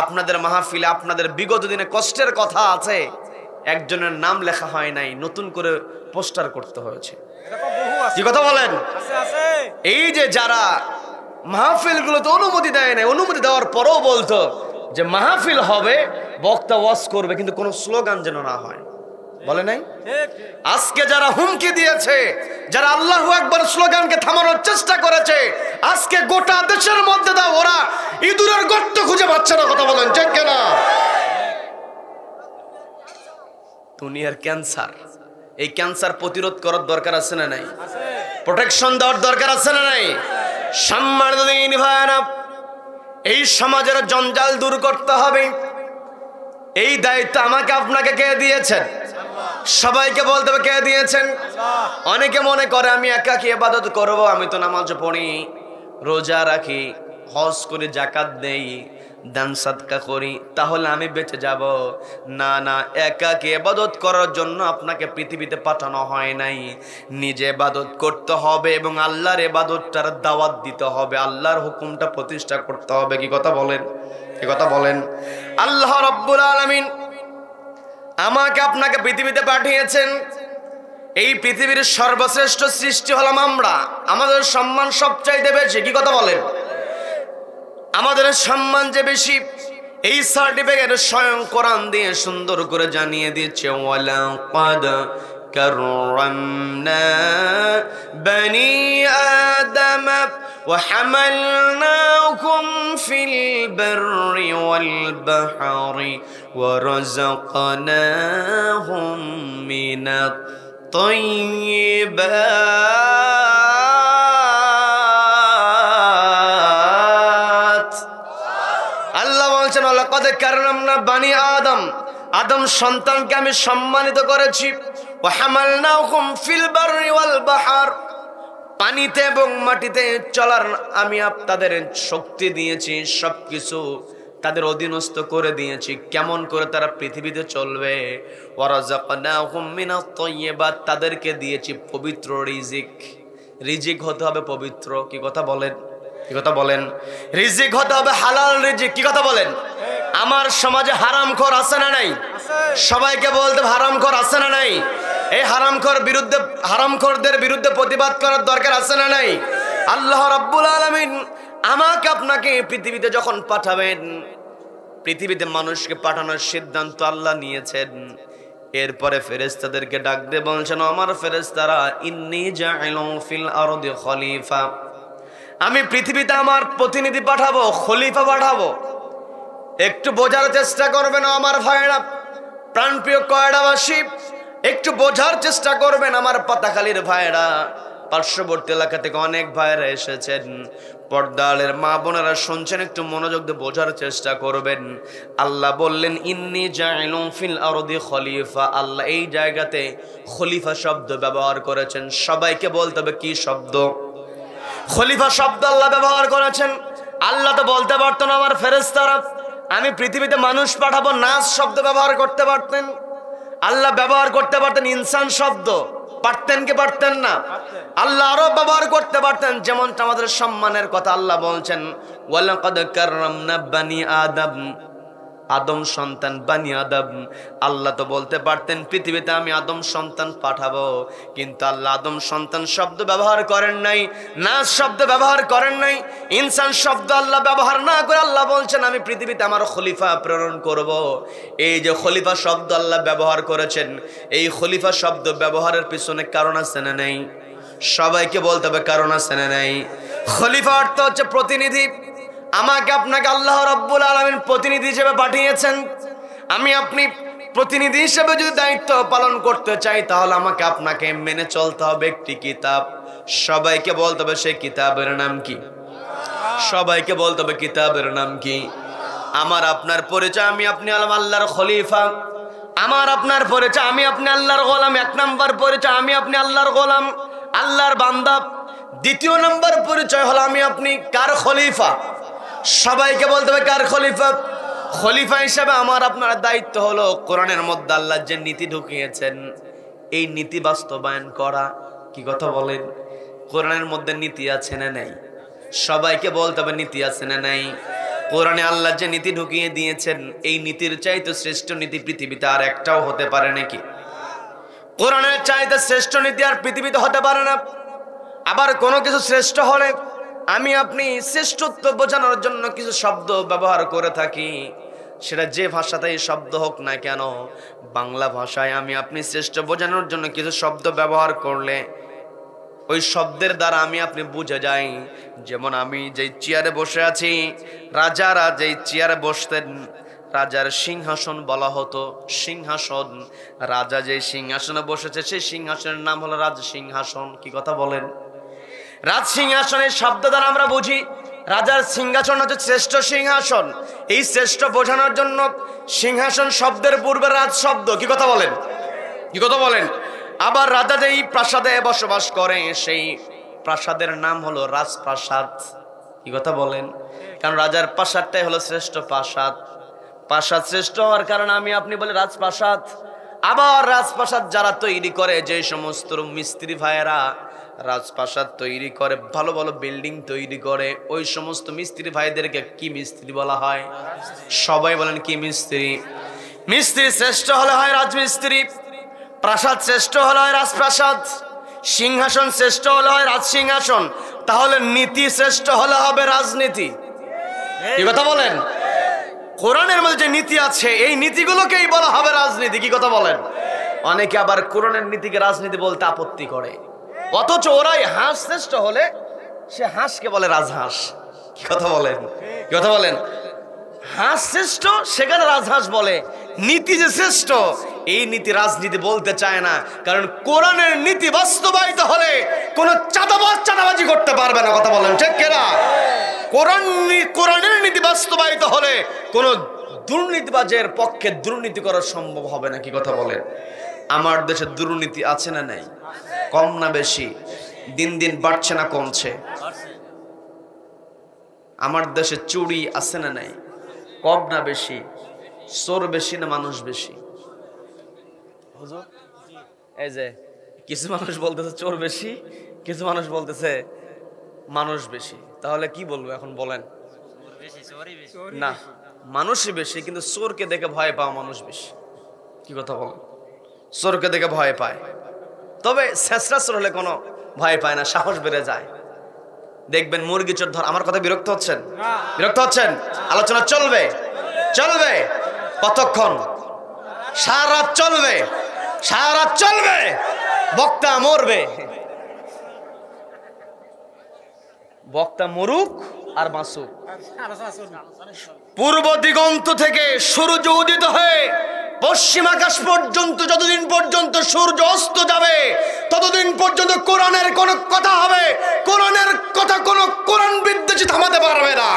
Speaker 1: আপনাদের মাহফিলে আপনাদের বিগত দিনে কষ্টের কথা আছে, একজনের নাম লেখা হয় নাই, নতুন করে পোস্টার করতে হয়েছে। কি কথা বলেন? এই যে যারা মাহফিলগুলোতে অনুমতি দেয় নাই, অনুমতি দেওয়ার পরেও বলতো যে মাহফিল হবে, বক্তা ওয়াজ করবে, কিন্তু কোনো স্লোগান যেন না হয়, বলে নাই? আজকে যারা হুমকি দিয়েছে, যারা আল্লাহু আকবার স্লোগানকে থামানোর চেষ্টা করেছে, আজকে গোটা দেশের মধ্যে দাও ওরা ইঁদুরের গর্ত খুঁজে পাচ্ছে না। কথা বলেন ঠিক কিনা? দুনিয়ার ক্যান্সার, এই ক্যান্সার প্রতিরোধ করার দরকার আছে না নাই? প্রোটেকশন দেওয়ার দরকার আছে না নাই? সম্মানিত দিনী ভাইরা, এই সমাজের জঞ্জাল দূর করতে হবে। এই দায়িত্ব আমাকে আপনাকে কে দিয়েছেন? সবাইকে বলতে হবে কে দিয়েছেন? অনেকে মনে করে আমি একাকী ইবাদত করব, আমি তো নামাজ পড়ি, রোজা রাখি, হজ করি, যাকাত দেই, দান সাদকা করি, তাহলে আমি বেঁচে যাব। না না, একাকী ইবাদত করার জন্য আপনাকে পৃথিবীতে পাঠানো হয় নাই। নিজে ইবাদত করতে হবে এবং আল্লাহর ইবাদতটার দাওয়াত দিতে হবে, আল্লাহর হুকুমটা প্রতিষ্ঠা করতে হবে। কি কথা বলেন? কি কথা বলেন? আল্লাহ রাব্বুল আলামিন আমাকে আপনাকে পৃথিবীতে পাঠিয়েছেন। এই পৃথিবীর সর্বশ্রেষ্ঠ সৃষ্টি হলাম আমরা, আমাদের সম্মান সবচাইতে বেশি। কি কথা বলেন? আমাদের সম্মান যে বেশি, এই সার্টিফিকেট স্বয়ং কোরআন দিয়ে সুন্দর করে জানিয়ে দিয়েছে, ওয়ালাকাদ কাররামনা বনি আদম ওয়া হামালনাকুম ফিল বাররি ওয়াল বাহরি ওয়া রাযাকনাহুম মিনাত তাইয়্যিবাত। আল্লাহ বলছেন, ওয়ালাকাদ কাররামনা বনি আদম, আদম সন্তানকে আমি সম্মানিত করেছি। ওয়া হামালনাকুম ফিল বাররি ওয়াল বাহর, পানিতে এবং মাটিতে চলার আমি আপনাদের শক্তি দিয়েছি, সবকিছু তাদের অধীনস্থ করে দিয়েছি। কেমন করে তারা পৃথিবীতে চলবে? ওয়ারাযাকনাহুম মিনাত তাইয়্যিবাত, তাদেরকে দিয়েছি পবিত্র রিজিক। রিজিক হতে হবে পবিত্র। কি কথা বলেন? কি কথা বলেন? রিজিক হতে হবে হালাল রিজিক। কি কথা বলেন? আমার সমাজে হারামখোর আছে না নাই? সবাইকে বলতে হারামখোর আছে না নাই? এই হারামখোরদের বিরুদ্ধে প্রতিবাদ করার দরকার আছে না নাই? আল্লাহ রাব্বুল আলামিন আমাকে আপনাকে পৃথিবীতে যখন পাঠাবেন, পৃথিবীতে মানুষকে পাঠানোর সিদ্ধান্ত আল্লাহ নিয়েছেন। এরপরে ফেরেশতাদেরকে ডাক দিয়ে বলছেন, আমার ফেরেশতারা, ইন্নী জাইলুন ফিল আরদি খলিফা, আমি পৃথিবীতে আমার প্রতিনিধি পাঠাবো, খলিফা পাঠাবো। একটু বোঝার চেষ্টা করবেন আমার ভাইরা, প্রাণপ্রিয় কয়ডাবাসী, একটু বোঝার চেষ্টা করবেন আমার পাতাখালীর ভাইরা। পার্শ্ববর্তী এলাকা থেকে অনেক ভাইরা এসেছেন, পর্দালের মা বোনেরা শুনছেন, একটু মনোযোগ দিয়ে বোঝার চেষ্টা করবেন। আল্লাহ বললেন, ইন্নী জাইলুন ফিল আরদি খলিফা। আল্লাহ এই জায়গাতে খলিফা শব্দ ব্যবহার করেছেন। সবাইকে বলতে হবে কি শব্দ? খলিফা শব্দ আল্লাহ ব্যবহার করেছেন। আল্লাহ তো বলতে পারতেন আমার ফেরেশতারা আমি পৃথিবীতে মানুষ পাঠাবো, নাস শব্দ ব্যবহার করতে পারতেন। আল্লাহ ব্যবহার করতে পারতেন ইনসান শব্দ, পারতেন কি পারতেন না? আল্লাহ আরো ব্যবহার করতে পারতেন, যেমনটা আমাদের সম্মানের কথা আল্লাহ বলছেন, ওয়ালাকাদ কাররামনা বানি আদম, আদম সন্তান বানি আদম। আল্লাহ তো বলতে পারতেন পৃথিবীতে আমি আদম সন্তান পাঠাবো, কিন্তু আল্লাহ আদম সন্তান শব্দ ব্যবহার করেন নাই, নাস শব্দ ব্যবহার করেন নাই, ইনসান শব্দ আল্লাহ ব্যবহার না করে আল্লাহ বলছেন আমি পৃথিবীতে আমার খলিফা প্রেরণ করব। এই যে খলিফা শব্দ আল্লাহ ব্যবহার করেছেন, এই খলিফা শব্দ ব্যবহারের পিছনে কারণ আছে না নেই? সবাইকে বলতে হবে কারণ আছে না নেই? খলিফা অর্থ হচ্ছে প্রতিনিধি। আমাকে আপনাকে আল্লাহ রাব্বুল আলামিন প্রতিনিধি হিসেবে পাঠিয়েছেন। আমি আপনি প্রতিনিধি হিসেবে যদি দায়িত্ব পালন করতে চাই, তাহলে আমাকে আপনাকে মেনে চলতে হবে একটি কিতাব। সবাইকে বলতে হবে সেই কিতাবের নাম কি? সবাইকে বলতে হবে কিতাবের নাম কি? আমার আপনার পরিচয় আমি আপনি আল্লাহর খলিফা। আমার আপনার পরিচয় আমি আপনি আল্লাহর গোলাম। এক নাম্বার পরিচয় আমি আপনি আল্লাহর গোলাম, আল্লাহর বান্দা। দ্বিতীয় নাম্বার পরিচয় হলো আমি আপনি কার খলিফা? সবাইকে বলতে হবে কার খলিফা? খলিফা হিসেবে আমার আপনার দায়িত্ব হলো কোরআনের মধ্যে আল্লাহ যে নীতি ঢুকিয়েছেন, এই নীতি বাস্তবায়ন করা। কি কথা বলেন? কোরআনের মধ্যে নীতি আছে না নাই? সবাইকে বলতে হবে নীতি আছে না নাই? কোরআনে আল্লাহ যে নীতি ঢুকিয়ে দিয়েছেন, এই নীতির চাইতে শ্রেষ্ঠ নীতি পৃথিবীতে আর একটাও হতে পারে নাকি? কোরআনের চাইতে শ্রেষ্ঠ নীতি আর পৃথিবীতে হতে পারে না। আবার কোনো কিছু শ্রেষ্ঠ হলে আমি আপনি শ্রেষ্ঠত্ব বোঝানোর জন্য কিছু শব্দ ব্যবহার করে থাকি, সেটা যে ভাষাতেই শব্দ হোক না কেন। বাংলা ভাষায় আমি আপনি শ্রেষ্ঠ বোঝানোর জন্য কিছু শব্দ ব্যবহার করলে ওই শব্দের দ্বারা আমি আপনি বুঝে যাই। যেমন আমি যেই চেয়ারে বসে আছি, রাজারা যেই চেয়ারে বসতেন, রাজার সিংহাসন বলা হতো সিংহাসন। রাজা যেই সিংহাসনে বসেছে সেই সিংহাসনের নাম হলো রাজ সিংহাসন। কি কথা বলেন? রাজ সিংহাসনের শব্দ দ্বারা আমরা বুঝি রাজার সিংহাসন হচ্ছে শ্রেষ্ঠ সিংহাসন। এই শ্রেষ্ঠ বোঝানোর জন্য সিংহাসন শব্দের পূর্বে রাজ শব্দ। কি কথা বলেন? কি কথা বলেন? আবার রাজা যেই প্রাসাদে বসবাস করে সেই প্রাসাদের নাম হলো রাজপ্রাসাদ। কি কথা বলেন? কারণ রাজার প্রাসাদটাই হলো শ্রেষ্ঠ প্রাসাদ। প্রাসাদ শ্রেষ্ঠ হওয়ার কারণে আমি আপনি বলে রাজপ্রাসাদ। আবার রাজপ্রাসাদ যারা তৈরি করে, যে সমস্ত মিস্ত্রি ভাইয়েরা রাজপ্রাসাদ তৈরি করে, ভালো ভালো বিল্ডিং তৈরি করে, ওই সমস্ত মিস্ত্রি ভাইদেরকে কি মিস্ত্রি বলা হয়? সবাই বলেন কি মিস্ত্রি? মিস্ত্রি শ্রেষ্ঠ হলে হয় রাজমিস্ত্রি, প্রাসাদ শ্রেষ্ঠ হলে হয় রাজপ্রাসাদ, সিংহাসন শ্রেষ্ঠ হলে হয় রাজসিংহাসন। তাহলে নীতি শ্রেষ্ঠ হলে হবে রাজনীতি। কি কথা বলেন? কোরআনের মধ্যে যে নীতি আছে এই নীতিগুলোকেই বলা হবে রাজনীতি। কি কথা বলেন? অনেকে আবার কোরআনের নীতিকে রাজনীতি বলতে আপত্তি করে, অথচ ওরাই হাঁস শ্রেষ্ঠ হলে সে হাঁসকে বলে রাজহাঁস। কি কথা বলেন? কি কথা বলেন? হাঁস শ্রেষ্ঠ সেখানে রাজহাঁস বলে। নীতি যে শ্রেষ্ঠ এই নীতি রাজনীতি বলতে চায় না, কারণ কোরআনের নীতি বাস্তবায়িত হলে কোন চাঁদাবাজি করতে পারবে না। কথা বলেন ঠিক কিনা? কোরআনের নীতি বাস্তবায়িত হলে কোন দুর্নীতিবাজের পক্ষে দুর্নীতি করা সম্ভব হবে না। কি কথা বলেন? আমার দেশে দুর্নীতি আছে না নাই? কম না বেশি? দিন দিন বাড়ছে না কমছে? আমার দেশে চুরি আছে না নাই? কম না বেশি? চোর বেশি না মানুষ বেশি? এই যে কিছু মানুষ বলতেছে চোর বেশি, কিছু মানুষ বলতেছে মানুষ বেশি। তাহলে কি বলবো এখন বলেন? না, মানুষই বেশি, কিন্তু চোরকে দেখে ভয় পাওয়া মানুষ বেশি। কি কথা বলেন? চোরকে দেখে ভয় পায়, তবে শেষরা চোর হলে কোনো ভয় পায় না, সাহস বেড়ে যায়। দেখবেন মুরগি চোর ধর, আমার কথা বিরক্ত হচ্ছেন? বিরক্ত হচ্ছেন? আলোচনা চলবে, চলবে। কতক্ষণ? সারা রাত চলবে, সারা রাত চলবে। বক্তা মরবে, বক্তা মরুক আর বাঁচুক। পূর্ব দিগন্ত থেকে সূর্য উদিত হয়ে পশ্চিম আকাশ পর্যন্ত যতদিন পর্যন্ত সূর্য অস্ত যাবে ততদিন পর্যন্ত কোরআনের কোন কথা হবে, কোরআনের কথা কোন কোরআন বিদ্বেষী থামাতে পারবে না।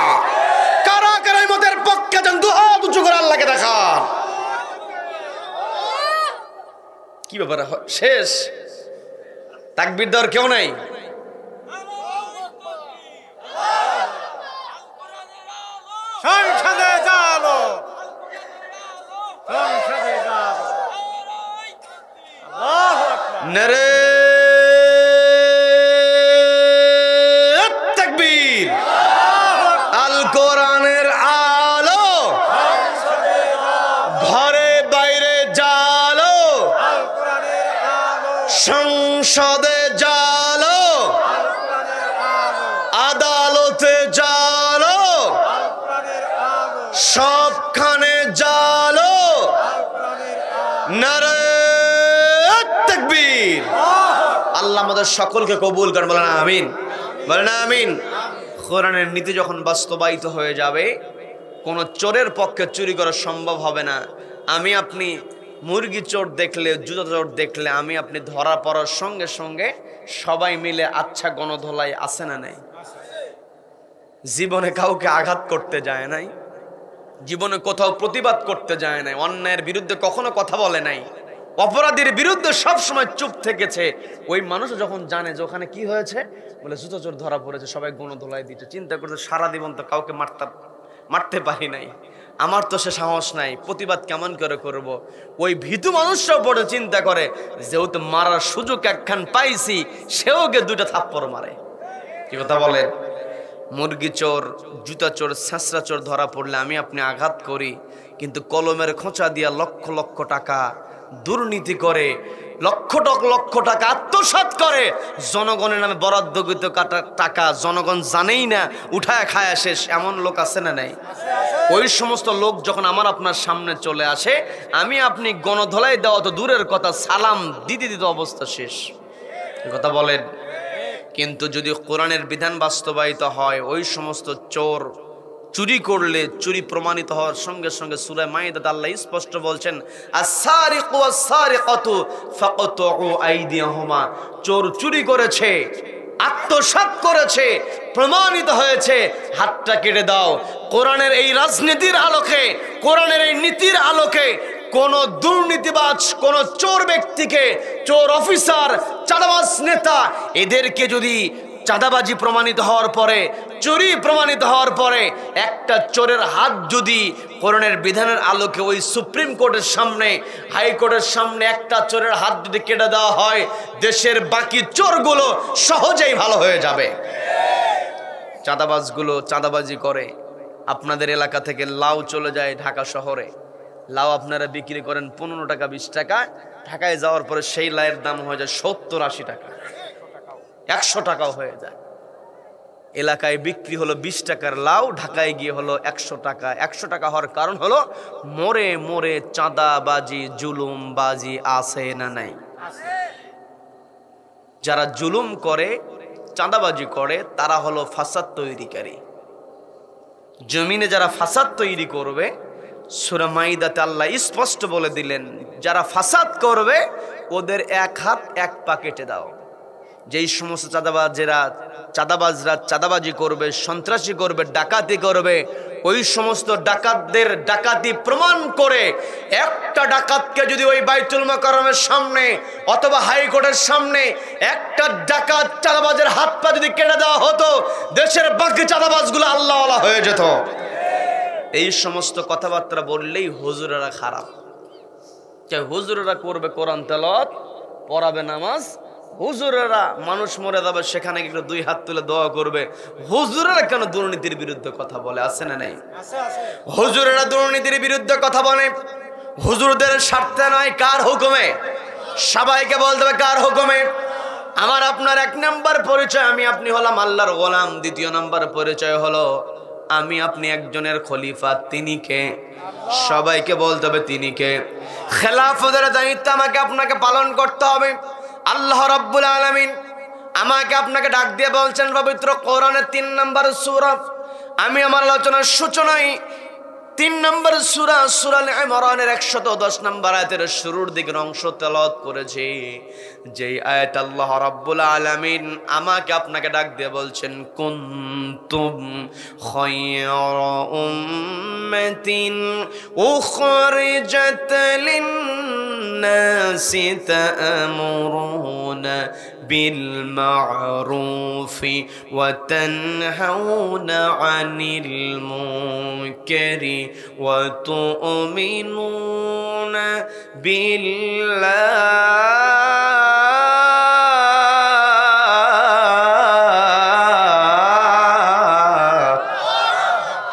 Speaker 1: কারা কারা এই মতের পক্ষে যান, দুহাত উঁচু করে আল্লাহকে দেখা। কি ব্যাপার? শেষ? তাকবীর দেওয়ার কেউ নাই?
Speaker 2: সংসদে যাবো, সংসদে যাবো। আল্লাহু আকবার।
Speaker 1: নারে তাকবীর। আল কোরআনের আলো ঘরে বাইরে জালো, সংসদে জালো, আদালতে জালো, সবখানে জালো। নারে তাকবীর। আল্লাহ আমাদের সকলকে কবুল করেন, বলেন আমিন, বলেন আমিন। কোরআনের নীতি যখন বাস্তবায়িত হয়ে যাবে, কোন চোরের পক্ষে চুরি করা সম্ভব হবে না। আমি আপনি মুরগি চোর দেখলে, জুতা চোর দেখলে আমি আপনি ধরা পড়ার সঙ্গে সঙ্গে সবাই মিলে আচ্ছা গণধোলাই আছে না নাই? জীবনে কাউকে আঘাত করতে যায় নাই, জীবনে কোথাও প্রতিবাদ করতে যায় নাই, অন্যায়ের বিরুদ্ধে কখনো কথা বলে নাই, অপরাধীর বিরুদ্ধে সব সময় চুপ থেকেছে। ওই মানুষ যখন জানে যে ওখানে কি হয়েছে, বলে জুতো চোর ধরা পড়েছে, সবাই গণধোলাই দিচ্ছে, চিন্তা করছে সারা জীবন তো কাউকে মারতে পারি নাই, আমার তো সে সাহস নাই, প্রতিবাদ কেমন করে করব। ওই ভীতু মানুষরাও পড়ে চিন্তা করে যেহেতু মারার সুযোগ একখান পাইছি, সেও গে দুইটা থাপ্পড় মারে। কি কথা বলে? মুরগি চোর, জুতা চোর, ছেঁচড়া চোর ধরা পড়লে আমি আপনি আঘাত করি, কিন্তু কলমের খোঁচা দিয়া লক্ষ লক্ষ টাকা দুর্নীতি করে, লক্ষ টাকা আত্মসাৎ করে, জনগণের নামে বরাদ্দকৃত টাকা জনগণ জানেই না, উঠায় খায় শেষ, এমন লোক আছে না নাই? ওই সমস্ত লোক যখন আমার আপনার সামনে চলে আসে, আমি আপনি গণধোলাই দেওয়া তো দূরের কথা, সালাম দিতে দিতে অবস্থা শেষ। কথা বলেন? কিন্তু যদি কোরআনের বিধান বাস্তবায়িত হয়, ওই সমস্ত চোর চুরি করলে চুরি প্রমাণিত হওয়ার সঙ্গে সঙ্গে সূরা মাইদাতে আল্লাহ স্পষ্ট বলছেন, আস-সারিকু ওয়াস-সারিকাতু ফাকতু আইদিয়াহুমা। চোর চুরি করেছে, আত্মসাৎ করেছে, প্রমাণিত হয়েছে, হাতটা কেটে দাও। কোরআনের এই রাজনীতির আলোকে, কোরআনের এই নীতির আলোকে কোন দুর্নীতিবাজ, কোন চোর ব্যক্তিকে, চোর অফিসার, চাঁদাবাজ নেতা, এদেরকে যদি চাঁদাবাজি প্রমাণিত হওয়ার পরে, চুরি প্রমাণিত হওয়ার পরে একটা চোরের হাত যদি কোরআনের বিধানের আলোকে ওই সুপ্রিম কোর্টের সামনে, হাইকোর্টের সামনে একটা চোরের হাত যদি কেটে দেওয়া হয়, দেশের বাকি চোরগুলো সহজেই ভালো হয়ে যাবে। চাঁদাবাজগুলো চাঁদাবাজি করে, আপনাদের এলাকা থেকে লাউ চলে যায় ঢাকা শহরে, লাউ আপনারা বিক্রি করেন 15 টাকা 20 টাকা, ঢাকায় যাওয়ার পরে সেই লাউয়ের দাম হয়ে যায় 70-80 টাকা, 100 টাকাও হয়ে যায়। এলাকায় বিক্রি হলো 20 টাকার লাউ, ঢাকায় গিয়ে হলো 100 টাকা। 100 টাকা হওয়ার কারণ হলো মোড়ে মোড়ে চাঁদাবাজি, জুলুমবাজি আছে না নাই? যারা জুলুম করে, চাঁদাবাজি করে, তারা হলো ফাসাদ তৈরিকারী। জমিনে যারা ফাসাদ তৈরি করবে, সূরা মাইদাতে আল্লাহ স্পষ্ট বলে দিলেন, যারা ফাসাদ করবে ওদের এক হাত এক পা কেটে দাও। যেই সমস্ত চাঁদাবাজরা চাঁদাবাজি করবে, সন্ত্রাসী করবে, ডাকাতি করবে, ওই সমস্ত ডাকাতদের ডাকাতি প্রমাণ করে একটা ডাকাতকে যদি ওই বাইতুল মোকাররমের সামনে অথবা হাইকোর্টের সামনে একটা ডাকাত চাঁদাবাজের হাত পা যদি কেটে দেওয়া হতো, দেশের বাকি চাঁদাবাজগুলো আল্লাহওয়ালা হয়ে যেত। এই সমস্ত কথাবার্তা বললেই হুজুরেরা খারাপ। হুজুরেরা করবে কোরআন তেলাওয়াত, পড়াবে নামাজ, হুজুরেরা মানুষ মরে যাবে সেখানে একটু দুই হাত তুলে দোয়া করবে। হুজুরেরা কেন দুর্নীতির বিরুদ্ধে কথা বলে? আছে না নাই? হুজুরেরা দুর্নীতির বিরুদ্ধে কথা বলে হুজুরদের স্বার্থে নয়, কার হুকুমে? সবাইকে বলতে হবে কার হুকুমে? আমার আপনার এক নাম্বার পরিচয় আমি আপনি হলাম আল্লাহর গোলাম। দ্বিতীয় নাম্বার পরিচয় হলো আমি আপনি একজনের খলিফা। তিনি কে? সবাইকে বলতে হবে তিনি কে। খেলাফতের দায়িত্ব আমাকে আপনাকে পালন করতে হবে। আল্লাহ রাব্বুল আলামিন আমাকে আপনাকে ডাক দিয়ে বলছেন পবিত্র কোরআনের 3 নম্বর সূরা, আমি আমার আলোচনার সূচনায় 3 নম্বর সূরা সূরা আল ইমরানের 110 নম্বর আয়াতের শুরুর দিকের অংশ তেলাওয়াত করেছি। যেই আয়াত আল্লাহ রাব্বুল আলামিন আমাকে আপনাকে ডাক দিয়ে বলছেন কুনতুম খায়রা উম্মাতিন উখরিজাত লিন-নাসি তা'মুরুনা বিল মা'রুফি ওয়া তানহাউনা আনিল মুনকারি ওয়া তু'মিনুনা বিল্লাহ।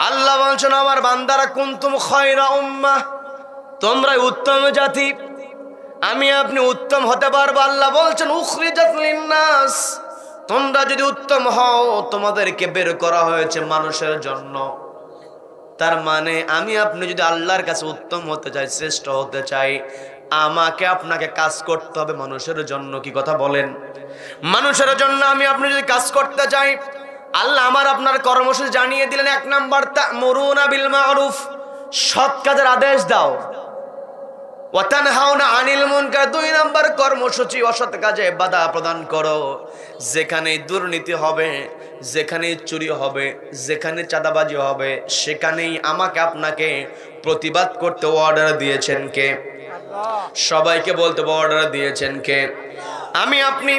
Speaker 1: আল্লাহ বলছেন আমার বান্দারা কুনতুম খায়রা উম্মাহ, তোমরা উত্তম জাতি। আমি আপনি উত্তম হতে পারবো। আল্লাহ বলছেন উখরিজাত লিন-নাস, তোমরা যদি উত্তম হও তোমাদেরকে বের করা হয়েছে মানুষের জন্য। তার মানে আমি আপনি যদি আল্লাহর কাছে উত্তম হতে চাই, শ্রেষ্ঠ হতে চাই, আমাকে আপনাকে কাজ করতে হবে মানুষের জন্য। কি কথা বলেন? মানুষের জন্য আমি আপনি যদি কাজ করতে চাই, আল্লাহ আমার আপনার কর্মসূচি জানিয়ে দিলেন। 1 নাম্বার তা'মুরুনা বিল মা'রুফ, সৎ কাজের আদেশ দাও। ওয়া তানহাউনা আনিল মুনকার, 2 নাম্বার কর্মসূচি অসৎ কাজে বাধা প্রদান করো। যেখানে দুর্নীতি হবে, যেখানে চুরি হবে, যেখানে চাঁদাবাজি হবে, সেখানেই আমাকে আপনাকে প্রতিবাদ করতে অর্ডার দিয়েছেন কে? সবাইকে বলতে অর্ডার দিয়েছেন কে? আমি আপনি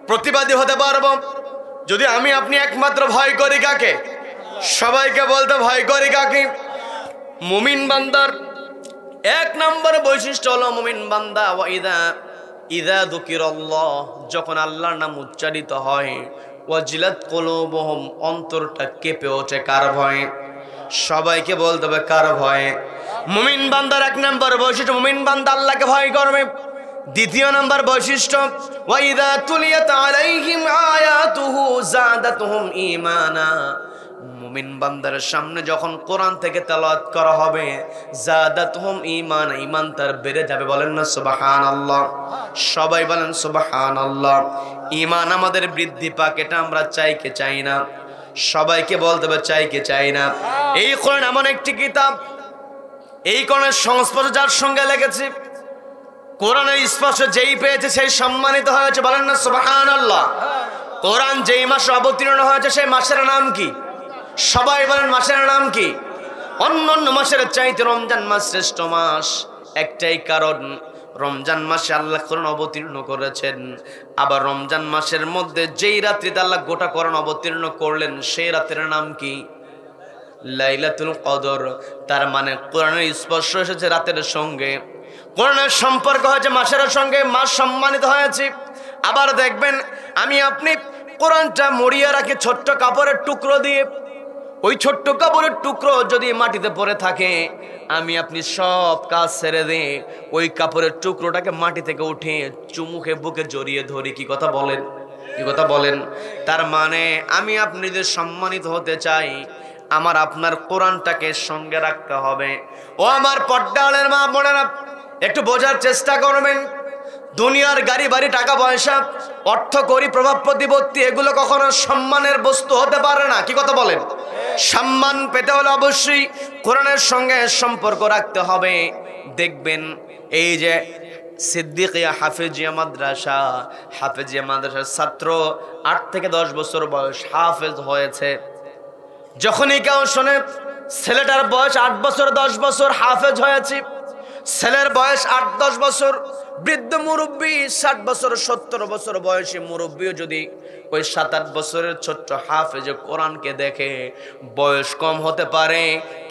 Speaker 1: প্রতিবাদী হতে পারবো যদি আমি আপনি একমাত্র ভয় করি কাকে? সবাইকে বলতে ভয় করি কাকে? মুমিন বান্দার 1 নম্বর বৈশিষ্ট্য হলো মুমিন বান্দা ইদা যুকিরাল্লাহ, যখন আল্লাহর নাম উচ্চারিত হয়, ওয়াজিলাত কুলুবুহুম, অন্তরটা কেঁপে ওঠে। কার ভয়ে? সবাইকে বলতে হবে কার ভয়ে? মুমিন বান্দার 1 নম্বর বৈশিষ্ট্য, মুমিন বান্দা আল্লাহকে ভয় করবে। দ্বিতীয় নম্বর বৈশিষ্ট্য ওয়াইদা তুলিয়াত আলাইহিম আয়াতুহু যাদাতুহুম ঈমানা, মুমিন বান্দার সামনে যখন কোরআন থেকে তেলাওয়াত করা হবে, যাদাতুহুম ঈমান, ঈমান তার বেড়ে যাবে। বলেন না সুবহানাল্লাহ? সবাই বলেন সুবহানাল্লাহ। ঈমান আমাদের বৃদ্ধি পাক, এটা আমরা চাই কে চাই না? সবাইকে বলতে হবে চাই কে চাই না? এই কোরআন এমন একটি কিতাব, এই কোরআনের সংস্পর্শ যার সঙ্গে লেগেছে, কোরআনের স্পর্শ যেই পেয়েছে সেই সম্মানিত হয়েছে। বলেন না সুবহানাল্লাহ? কোরআন যেই মাসে অবতীর্ণ হয়েছে সেই মাসের নাম কি? সবাই বলেন মাসের নাম কি? অন্যান্য মাসের চাইতে রমজান মাস শ্রেষ্ঠ মাস। একটাই কারণ, রমজান মাসে আল্লাহ কোরআন অবতীর্ণ করেছেন। আবার রমজান মাসের মধ্যে যেই রাত্রিতে আল্লাহ গোটা কোরআন অবতীর্ণ করলেন সেই রাতের নাম কি? লাইলাতুল কদর। তার মানে কোরআনের স্পর্শ এসেছে রাতের সঙ্গে, কোরআনের সম্পর্ক হয়েছে মাসের সঙ্গে, মাস সম্মানিত হয়েছে। আবার দেখবেন আমি আপনি কোরআনটা মরিয়া রাখি ছোট্ট কাপড়ের টুকরো দিয়ে, ওই ছোট্ট কাপড়ের টুকরো যদি মাটিতে পড়ে থাকে, আমি আপনি সব কাজ ছেড়ে দিয়ে ওই কাপড়ের টুকরোটাকে মাটি থেকে উঠে চুমুকে বুকে জড়িয়ে ধরি। কি কথা বলেন? কি কথা বলেন? তার মানে আমি আপনি যদি সম্মানিত হতে চাই, আমার আপনার কোরআনটাকে সঙ্গে রাখতে হবে। ও আমার পর্দাওয়ালের মা বোনেরা, একটু বোঝার চেষ্টা করবেন। দুনিয়ার গাড়ি বাড়ি টাকা পয়সা অর্থ করি প্রভাব প্রতিপত্তি এগুলো কখনো সম্মানের বস্তু হতে পারে না। কি কথা বলেন? সম্মান পেতে হলে অবশ্যই কোরআনের সঙ্গে সম্পর্ক রাখতে হবে। দেখবেন এই যে সিদ্দিকিয়া হাফেজিয়া মাদ্রাসার ছাত্র 8 থেকে 10 বছর বয়স হাফেজ হয়েছে। যখনই কেউ শোনে ছেলেটার বয়স 8 বছর 10 বছর হাফেজ হয়েছে, ছেলের বয়স 8-10 বছর, বৃদ্ধ মুরব্বী 60 বছর 70 বছর বয়সী মুরব্বীও যদি ওই 7-8 বছরের ছোট্ট হাফেজে কোরআনকে দেখে, বয়স কম হতে পারে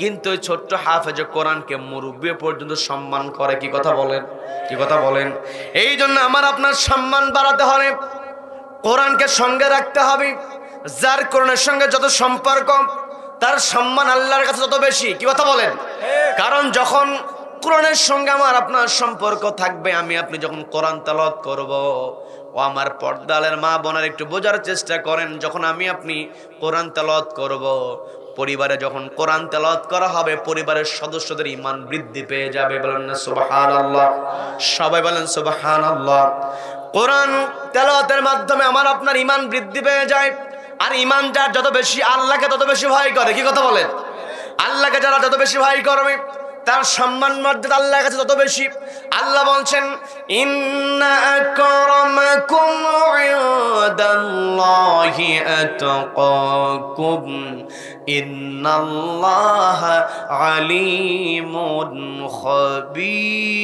Speaker 1: কিন্তু ওই ছোট্ট হাফেজে কোরআনকে মুরব্বী পর্যন্ত সম্মান করে। কি কথা বলেন, কি কথা বলেন? এই জন্য আমার আপনার সম্মান বাড়াতে হলে কোরআনকে সঙ্গে রাখতে হবে। যার কোরআনের সঙ্গে যত সম্পর্ক তার সম্মান আল্লাহর কাছে তত বেশি। কি কথা বলেন? কারণ যখন কোরআনের সঙ্গে আমার আপনার সম্পর্ক থাকবে, আমি আপনি যখন কোরআন তেলাওয়াত করব, ও আমার পর্দালের মা বোনের একটু বোঝার চেষ্টা করেন, যখন আমি আপনি কোরআন তেলাওয়াত করব, পরিবারে যখন কোরআন তেলাওয়াত করা হবে, পরিবারের সদস্যদের ঈমান বৃদ্ধি পেয়ে যাবে। বলেন না সুবহানাল্লাহ? সবাই বলেন সুবহানাল্লাহ। কোরআন তেলাওয়াতের মাধ্যমে আমার আপনার ঈমান বৃদ্ধি পেয়ে যায়। আর ঈমান যার যত বেশি, আল্লাহকে তত বেশি ভয় করে। কি কথা বলেন? আল্লাহকে যারা যত বেশি ভয় করবে তার সম্মান মর্যাদা আল্লাহর কাছে তত বেশি। আল্লাহ বলছেন, ইন্না আকরামাকুম ইনদাল্লাহি আতাকাকুম ইন্নাল্লাহা আলিমুন খাবীর।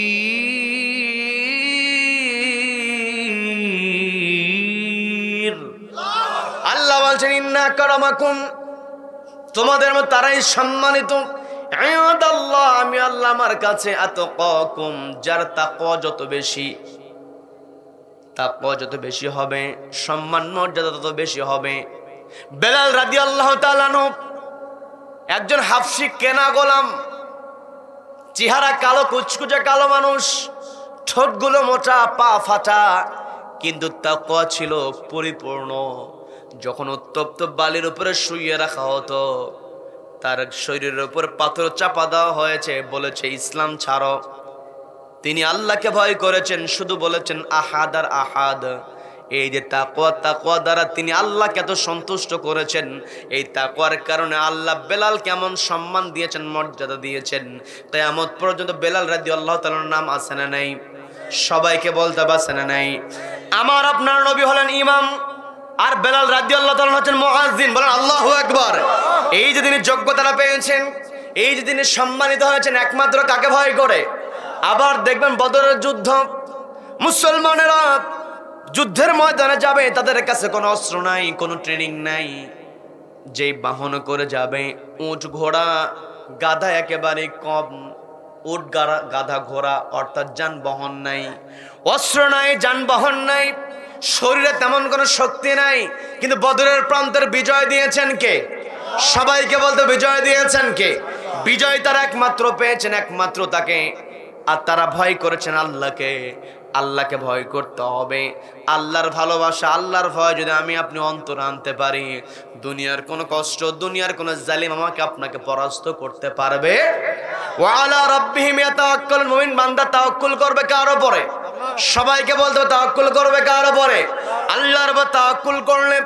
Speaker 1: আল্লাহ বলছেন, ইন্না আকরামাকুম, তোমাদের মধ্যে তারাই সম্মানিত, ইনদাল্লাহ, আমি আল্লাহ আমার কাছে, আতাকাকুম, যার তাকওয়া যত বেশি, তাকওয়া যত বেশি হবে সম্মান মর্যাদা তত বেশি হবে। বেলাল রাদিয়াল্লাহু তাআলা আনহু একজন হাবশী কেনা গোলাম, চেহারা কালো, কুচকুচে কালো মানুষ, ঠোঁটগুলো মোটা, পা ফাটা, কিন্তু তাকওয়া ছিল পরিপূর্ণ। যখন উত্তপ্ত বালির উপরে শুইয়ে রাখা হতো, তার শরীরের উপর পাথর চাপা দেওয়া হয়েছে, বলেছে ইসলাম ছাড়ো। তিনি আল্লাহকে ভয় করেছেন, শুধু বলেছেন আহাদ আর আহাদ। এই যে তাকওয়া, তাকওয়া দ্বারা তিনি আল্লাহকে এত সন্তুষ্ট করেছেন। এই তাকওয়ার কারণে আল্লাহ বেলাল কেমন সম্মান দিয়েছেন, মর্যাদা দিয়েছেন। কিয়ামত পর্যন্ত বেলাল রাদিয়াল্লাহু তাআলার নাম আছে না নাই? সবাইকে বলতে হবে আছে না নাই? আমার আপনার নবী হলেন ইমাম, আর বেলাল রাদিয়াল্লাহু তাআলা হচ্ছেন মুয়াজ্জিন। বলেন আল্লাহু আকবার। এই যে তিনি যোগ্যতাটা পেয়েছেন, এই যে তিনি সম্মানিত হয়েছেন, একমাত্র কাকে ভয় করে? আবার দেখবেন বদরের যুদ্ধ, মুসলমানেরা যুদ্ধের ময়দানে যাবে, তাদের কাছে কোনো অস্ত্র নাই, কোনো ট্রেনিং নাই। যেই বাহন করে যাবে, উট ঘোড়া গাধা একেবারে কম, উট গাধা ঘোড়া অর্থাৎ যানবাহন নাই, অস্ত্র নাই, যানবাহন নাই, শরীরে তেমন কোনো শক্তি নাই। কিন্তু বদরের প্রান্তের বিজয় দিয়েছেন কে? সবাইকে বলতে বিজয় দিয়েছেন কে? বিজয় তারা একমাত্র পেয়েছেন, একমাত্র তাকে। আর তারা ভয় করেছেন আল্লাহকে। আল্লাহকে ভয় করতে হবে। আল্লাহর ভালোবাসা, আল্লাহর ভয় যদি আমি আপনি অন্তরে আনতে পারি, দুনিয়ার কোনো কষ্ট, দুনিয়ার কোনো জালিম আমাকে আপনাকে পরাস্ত করতে পারবে। ওয়া আলা রাব্বিহিম ইয়াতাওয়াক্কালুন, মুমিন বান্দা তাওয়াক্কুল করবে কার উপরে? সবাইকে বলতে হবে তাওয়াক্কুল করবে কার উপরে? আল্লাহর উপর তাওয়াক্কুল করলে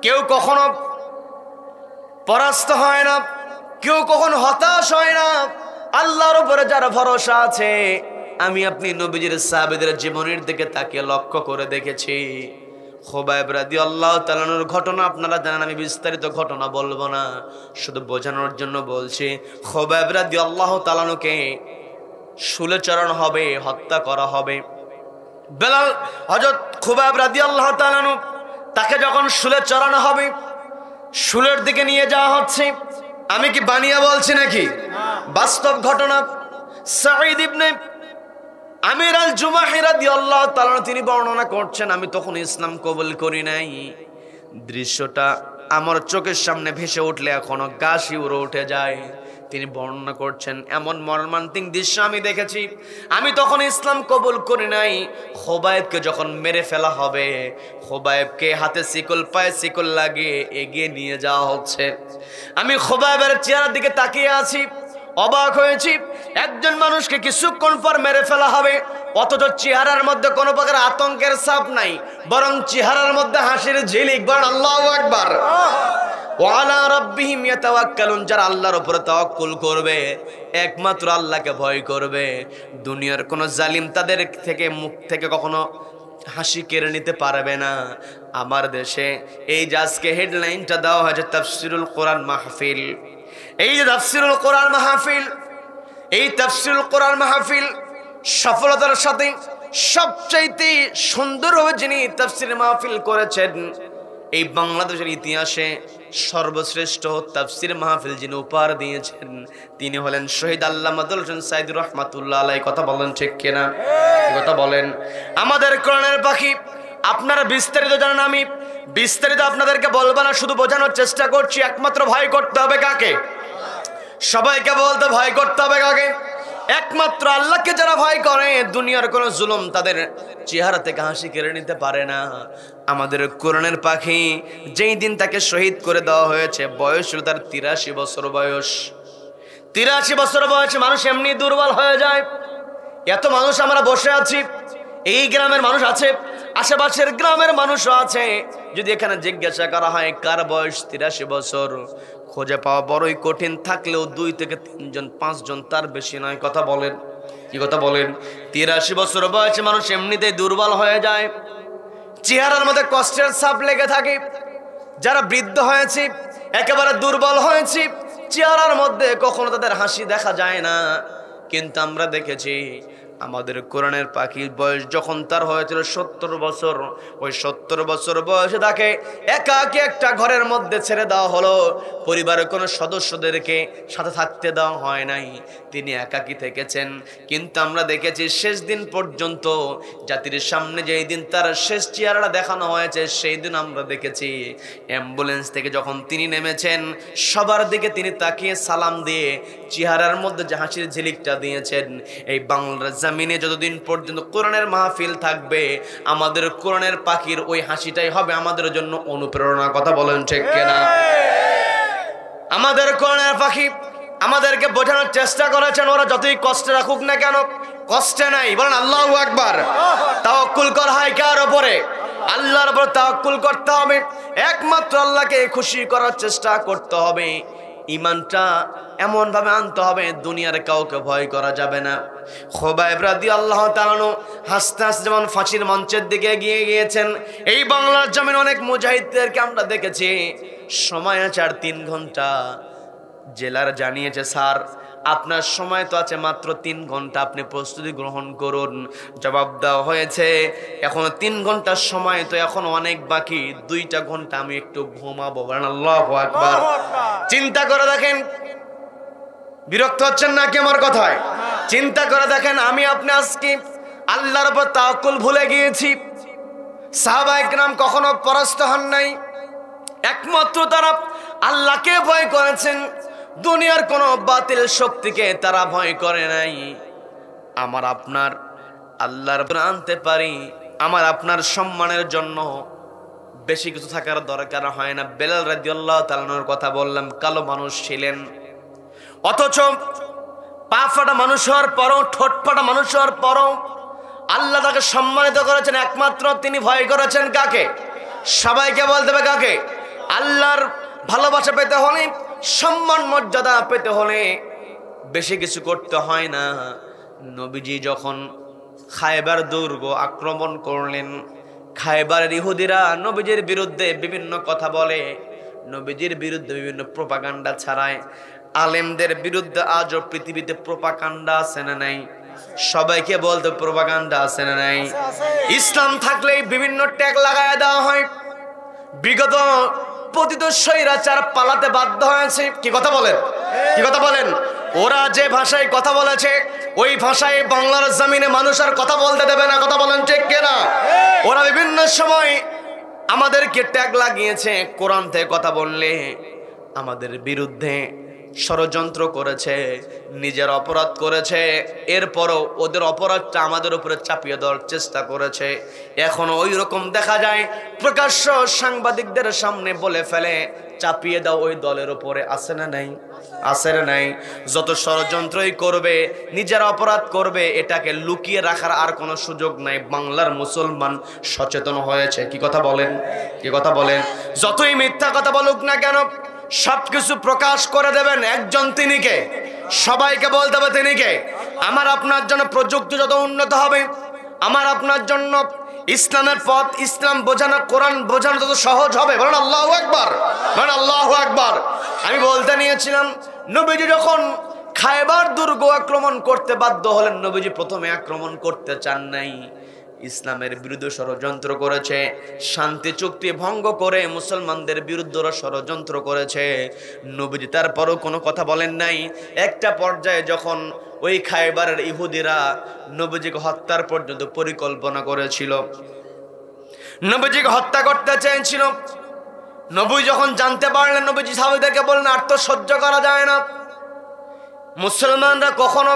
Speaker 1: কেউ কখনো পরাস্ত হয় না, কেউ কখনো হতাশ হয় না। আল্লাহর উপরে যার ভরসা আছে, আমি আপনি নবীজির সাহাবীদের জীবনের দিকে তাকিয়ে লক্ষ্য করে দেখেছি। খুবাইব রাদিয়াল্লাহু তাআলার ঘটনা আপনারা জানেন, আমি বিস্তারিত ঘটনা বলবো না, শুধু বোঝানোর জন্য বলছি। খুবাইব রাদিয়াল্লাহু তাআলাকে শুলে চড়ানো হবে, হত্যা করা হবে। বেলাল, হযরত খুবাইব রাদিয়াল্লাহু তাআলা তাকে যখন শুলে চড়ানো হবে, শুলের দিকে নিয়ে যাওয়া হচ্ছে। আমি কি বানিয়ে বলছি নাকি? বাস্তব ঘটনা। সাঈদ ইবনে আমির আল জুমাহি রাদিয়াল্লাহু তাআলা তিনি বর্ণনা করছেন, আমি তখন ইসলাম কবুল করি নাই। দৃশ্যটা আমার চোখের সামনে ভেসে উঠলে এখনো গা শিউরে উঠে যায়। তিনি বর্ণনা করছেন, এমন মর্মান্তিক দৃশ্য আমি দেখেছি, আমি তখন ইসলাম কবুল করি নাই। খুবাইবকে যখন মেরে ফেলা হবে, খুবাইবকে হাতে শিকল, পায়ে শিকল লাগিয়ে এগিয়ে নিয়ে যাওয়া হচ্ছে। আমি খুবাইবের চেহারার দিকে তাকিয়ে আছি, অবাক হয়েছি। একজন মানুষকে কিছুক্ষণ পর মেরে ফেলা হবে, অথচ চেহারার মধ্যে কোনো প্রকার আতঙ্কের ছাপ নাই, বরং চেহারার মধ্যে হাসির ঝিলিক। বলেন আল্লাহু আকবার। ওয়া আলা রাব্বিহিম ইয়াতাওয়াক্কালুন, যারা আল্লাহর উপরে তাওয়াক্কুল করবে, একমাত্র আল্লাহকে ভয় করবে, দুনিয়ার কোনো জালিম তাদের থেকে মুখ থেকে কখনো হাসি কেড়ে নিতে পারবে না। আমার দেশে এই যে আজকে হেডলাইনটা দেওয়া হয়েছে তাফসিরুল কোরআন মাহফিল, এই যে তাফসিরুল কোরআন মাহফিল, এই তাফসিরুল কোরআন মাহফিল সফলতার সাথে সবচাইতে সুন্দরভাবে যিনি তাফসীর মাহফিল করেছেন, এই বাংলাদেশের ইতিহাসে সর্বশ্রেষ্ঠ তাফসীর মাহফিল যিনি উপহার দিয়েছেন, তিনি হলেন শহীদ আল্লামা আব্দুল হোসেন সাইদী রাহমাতুল্লাহ আলাইহি। কথা বলেন ঠিক কিনা? কথা বলেন। আমাদের কোরআনের পাখি, আপনারা বিস্তারিত জানেন, আমি বিস্তারিত আপনাদেরকে বলবো না, শুধু বোঝানোর চেষ্টা করছি। একমাত্র ভয় করতে হবে কাকে? সবাইকে বলতে ভয় করতে হবে কাকে? একমাত্র আল্লাহকে যারা ভয় করে, দুনিয়ার কোনো জুলুম তাদের চেহারা থেকে হাসি কেড়ে নিতে পারে না। আমাদের কোরআনের পাখি যেই দিন তাকে শহীদ করে দেওয়া হয়েছে, বয়স ছিল তার 83 বছর বয়স। 83 বছর বয়সে মানুষ এমনি দুর্বল হয়ে যায়। এত মানুষ আমরা বসে আছি, এই গ্রামের মানুষ আছে, আশেপাশের গ্রামের মানুষও আছে। যদি এখানে জিজ্ঞাসা করা হয় কার বয়স 83 বছর, খুঁজে পাওয়া বড়ই কঠিন। থাকলেও 2 থেকে 3 জন 5 জন, তার বেশি নয়। কথা বলেন, কি কথা বলেন? 83 বছর বয়সে মানুষ এমনিতেই দুর্বল হয়ে যায়, চেহারার মধ্যে কষ্টের ছাপ লেগে থাকে। যারা বৃদ্ধ হয়েছে, একেবারে দুর্বল হয়েছে, চেহারার মধ্যে কখনো তাদের হাসি দেখা যায় না। কিন্তু আমরা দেখেছি আমাদের কোরআনের পাখির বয়স যখন তার হয়েছিল 70 বছর, ওই 70 বছর বয়সে তাকে একাকী একটা ঘরের মধ্যে ছেড়ে দেওয়া হলো। পরিবারের কোনো সদস্যদেরকে সাথে থাকতে দেওয়া হয় নাই, তিনি একাকী থেকেছেন। কিন্তু আমরা দেখেছি শেষ দিন পর্যন্ত জাতির সামনে যেই দিন তার শেষ চেহারাটা দেখানো হয়েছে, সেই দিন আমরা দেখেছি অ্যাম্বুলেন্স থেকে যখন তিনি নেমেছেন, সবার দিকে তিনি তাকিয়ে সালাম দিয়ে চেহারার মধ্যে যে হাসির ঝিলিকটা দিয়েছেন। এই বাংলার জমিনে যতদিন পর্যন্ত কোরআনের মাহফিল থাকবে, আমাদের কোরআনের পাখির ওই হাসিটাই হবে আমাদের জন্য অনুপ্রেরণা। কথা বলেন ঠিক কিনা? আমাদের কোরআনের পাখি আমাদেরকে বোঝানোর চেষ্টা করেছেন, ওরা যতই কষ্টে রাখুক না কেন, কষ্টে নাই। বলেন আল্লাহু আকবার। তাওয়াক্কুল করা হয় কার উপরে? আল্লাহর উপর তাওয়াক্কুল করতে হবে। একমাত্র আল্লাহকে খুশি করার চেষ্টা করতে হবে। ঈমানটা এমন ভাবে আনতে হবে, দুনিয়ার কাউকে ভয় করা যাবে না। খুবাইব রাদিয়াল্লাহু তাআলা আনহু হাসতে হাসতে যেমন ফাঁসির মঞ্চের দিকে এগিয়ে গিয়েছেন, এই বাংলার জমিনে অনেক মুজাহিদদেরকে আমরা দেখেছি সময় আছে আর 3 ঘন্টা। জেলার জানিয়েছে, স্যার আপনার সময় তো আছে মাত্র 3 ঘন্টা, আপনি প্রস্তুতি গ্রহণ করুন। জবাব দেওয়া হয়েছে এখনো 3 ঘন্টার সময়, তো এখন অনেক বাকি, 2টা ঘন্টা আমি একটু ঘুমাবো। বলেন আল্লাহু আকবার। চিন্তা করে দেখেন, বিরক্ত হচ্ছেন নাকি আমার কথায়? চিন্তা করে দেখেন, আমি আপনি আজকে আল্লাহর উপর তাওয়াক্কুল ভুলে গিয়েছি। সাহাবায়ে কেরাম কখনো পরাস্ত হন নাই, একমাত্র তারা আল্লাহকে ভয় করেছেন, দুনিয়ার কোনো বাতিল শক্তিকে তারা ভয় করে নাই। আমার আপনার আল্লাহর উপর আনতে পারি, আমার আপনার সম্মানের জন্য বেশি কিছু থাকার দরকার হয় না। বেলাল রাদিয়াল্লাহু তাআলা আনহুর কথা বললাম, কালো মানুষ ছিলেন, অথচ পা ফাটা মানুষ হওয়ার পরও, ঠোঁট ফাটা মানুষ হওয়ার পরও আল্লাহ তাকে সম্মানিত করেছেন। একমাত্র তিনি ভয় করেছেন কাকে? সবাইকে বলতে হবে কাকে? আল্লাহর ভালোবাসা পেতে হলে, সম্মান মর্যাদা পেতে হলে বেশি কিছু করতে হয় না। নবীজি যখন খায়বার দুর্গ আক্রমণ করলেন, খায়বারের ইহুদিরা নবীজির বিরুদ্ধে বিভিন্ন কথা বলে, নবীজির বিরুদ্ধে বিভিন্ন প্রোপাগান্ডা ছড়ায়। আলেমদের বিরুদ্ধে আজও পৃথিবীতে প্রোপাগান্ডা আছে না নাই? সবাইকে বলতে প্রোপাগান্ডা আছে না নাই? ইসলাম থাকলেই বিভিন্ন ট্যাগ লাগায় দেওয়া হয়। বিগত পতিত স্বৈরাচার পালাতে বাধ্য হয়েছে। কি কথা বলেন? কি কথা বলেন? ওরা যে ভাষায় কথা বলেছে, ওই ভাষায় বাংলার জমিনে মানুষ আর কথা বলতে দেবে না। কথা বলেন ঠিক কিনা? ওরা বিভিন্ন সময় আমাদেরকে ট্যাগ লাগিয়েছে, কোরআন থেকে কথা বললে আমাদের বিরুদ্ধে ষড়যন্ত্র করেছে, নিজের অপরাধ করেছে, এরপরও ওদের অপরাধটা আমাদের উপরে চাপিয়ে দেওয়ার চেষ্টা করেছে। এখনো ওই রকম দেখা যায়, প্রকাশ্য সাংবাদিকদের সামনে বলে ফেলে চাপিয়ে দাও ওই দলের উপরে। আছে না নাই? আছে না নাই? যত ষড়যন্ত্রই করবে, নিজের অপরাধ করবে, এটাকে লুকিয়ে রাখার আর কোনো সুযোগ নাই। বাংলার মুসলমান সচেতন হয়েছে। কি কথা বলেন? কি কথা বলেন? যতই মিথ্যা কথা বলুক না কেন, সবকিছু প্রকাশ করে দেবেন একজন, তিনি কে? সবাইকে বলতে হবে তিনি কে? আমার আপনার জন্য প্রযুক্তি যত উন্নত হবে, আমার আপনার জন্য ইসলামের পথ, ইসলাম বোঝানো, কোরআন বোঝানো তত সহজ হবে। বলেন আল্লাহু আকবার। বলেন আল্লাহু আকবার। আমি বলতে নিয়েছিলাম, নবীজি যখন খায়বার দুর্গ আক্রমণ করতে বাধ্য হলেন। নবীজি প্রথমে আক্রমণ করতে চান নাই, ইসলামের বিরুদ্ধে ষড়যন্ত্র করেছে, শান্তি চুক্তি ভঙ্গ করে মুসলমানদের বিরুদ্ধে ষড়যন্ত্র করেছে। নবীজি তারপরও কোনো কথা বলেন নাই। একটা পর্যায়ে যখন ওই খায়বারের ইহুদিরা নবীজিকে হত্যার পর্যন্ত পরিকল্পনা করেছিল, নবীজিকে হত্যা করতে চেয়েছিল, নবী যখন জানতে পারলেন, নবীজি সাহাবীদেরকে বললেন আর তো সহ্য করা যায় না। মুসলমানরা কখনো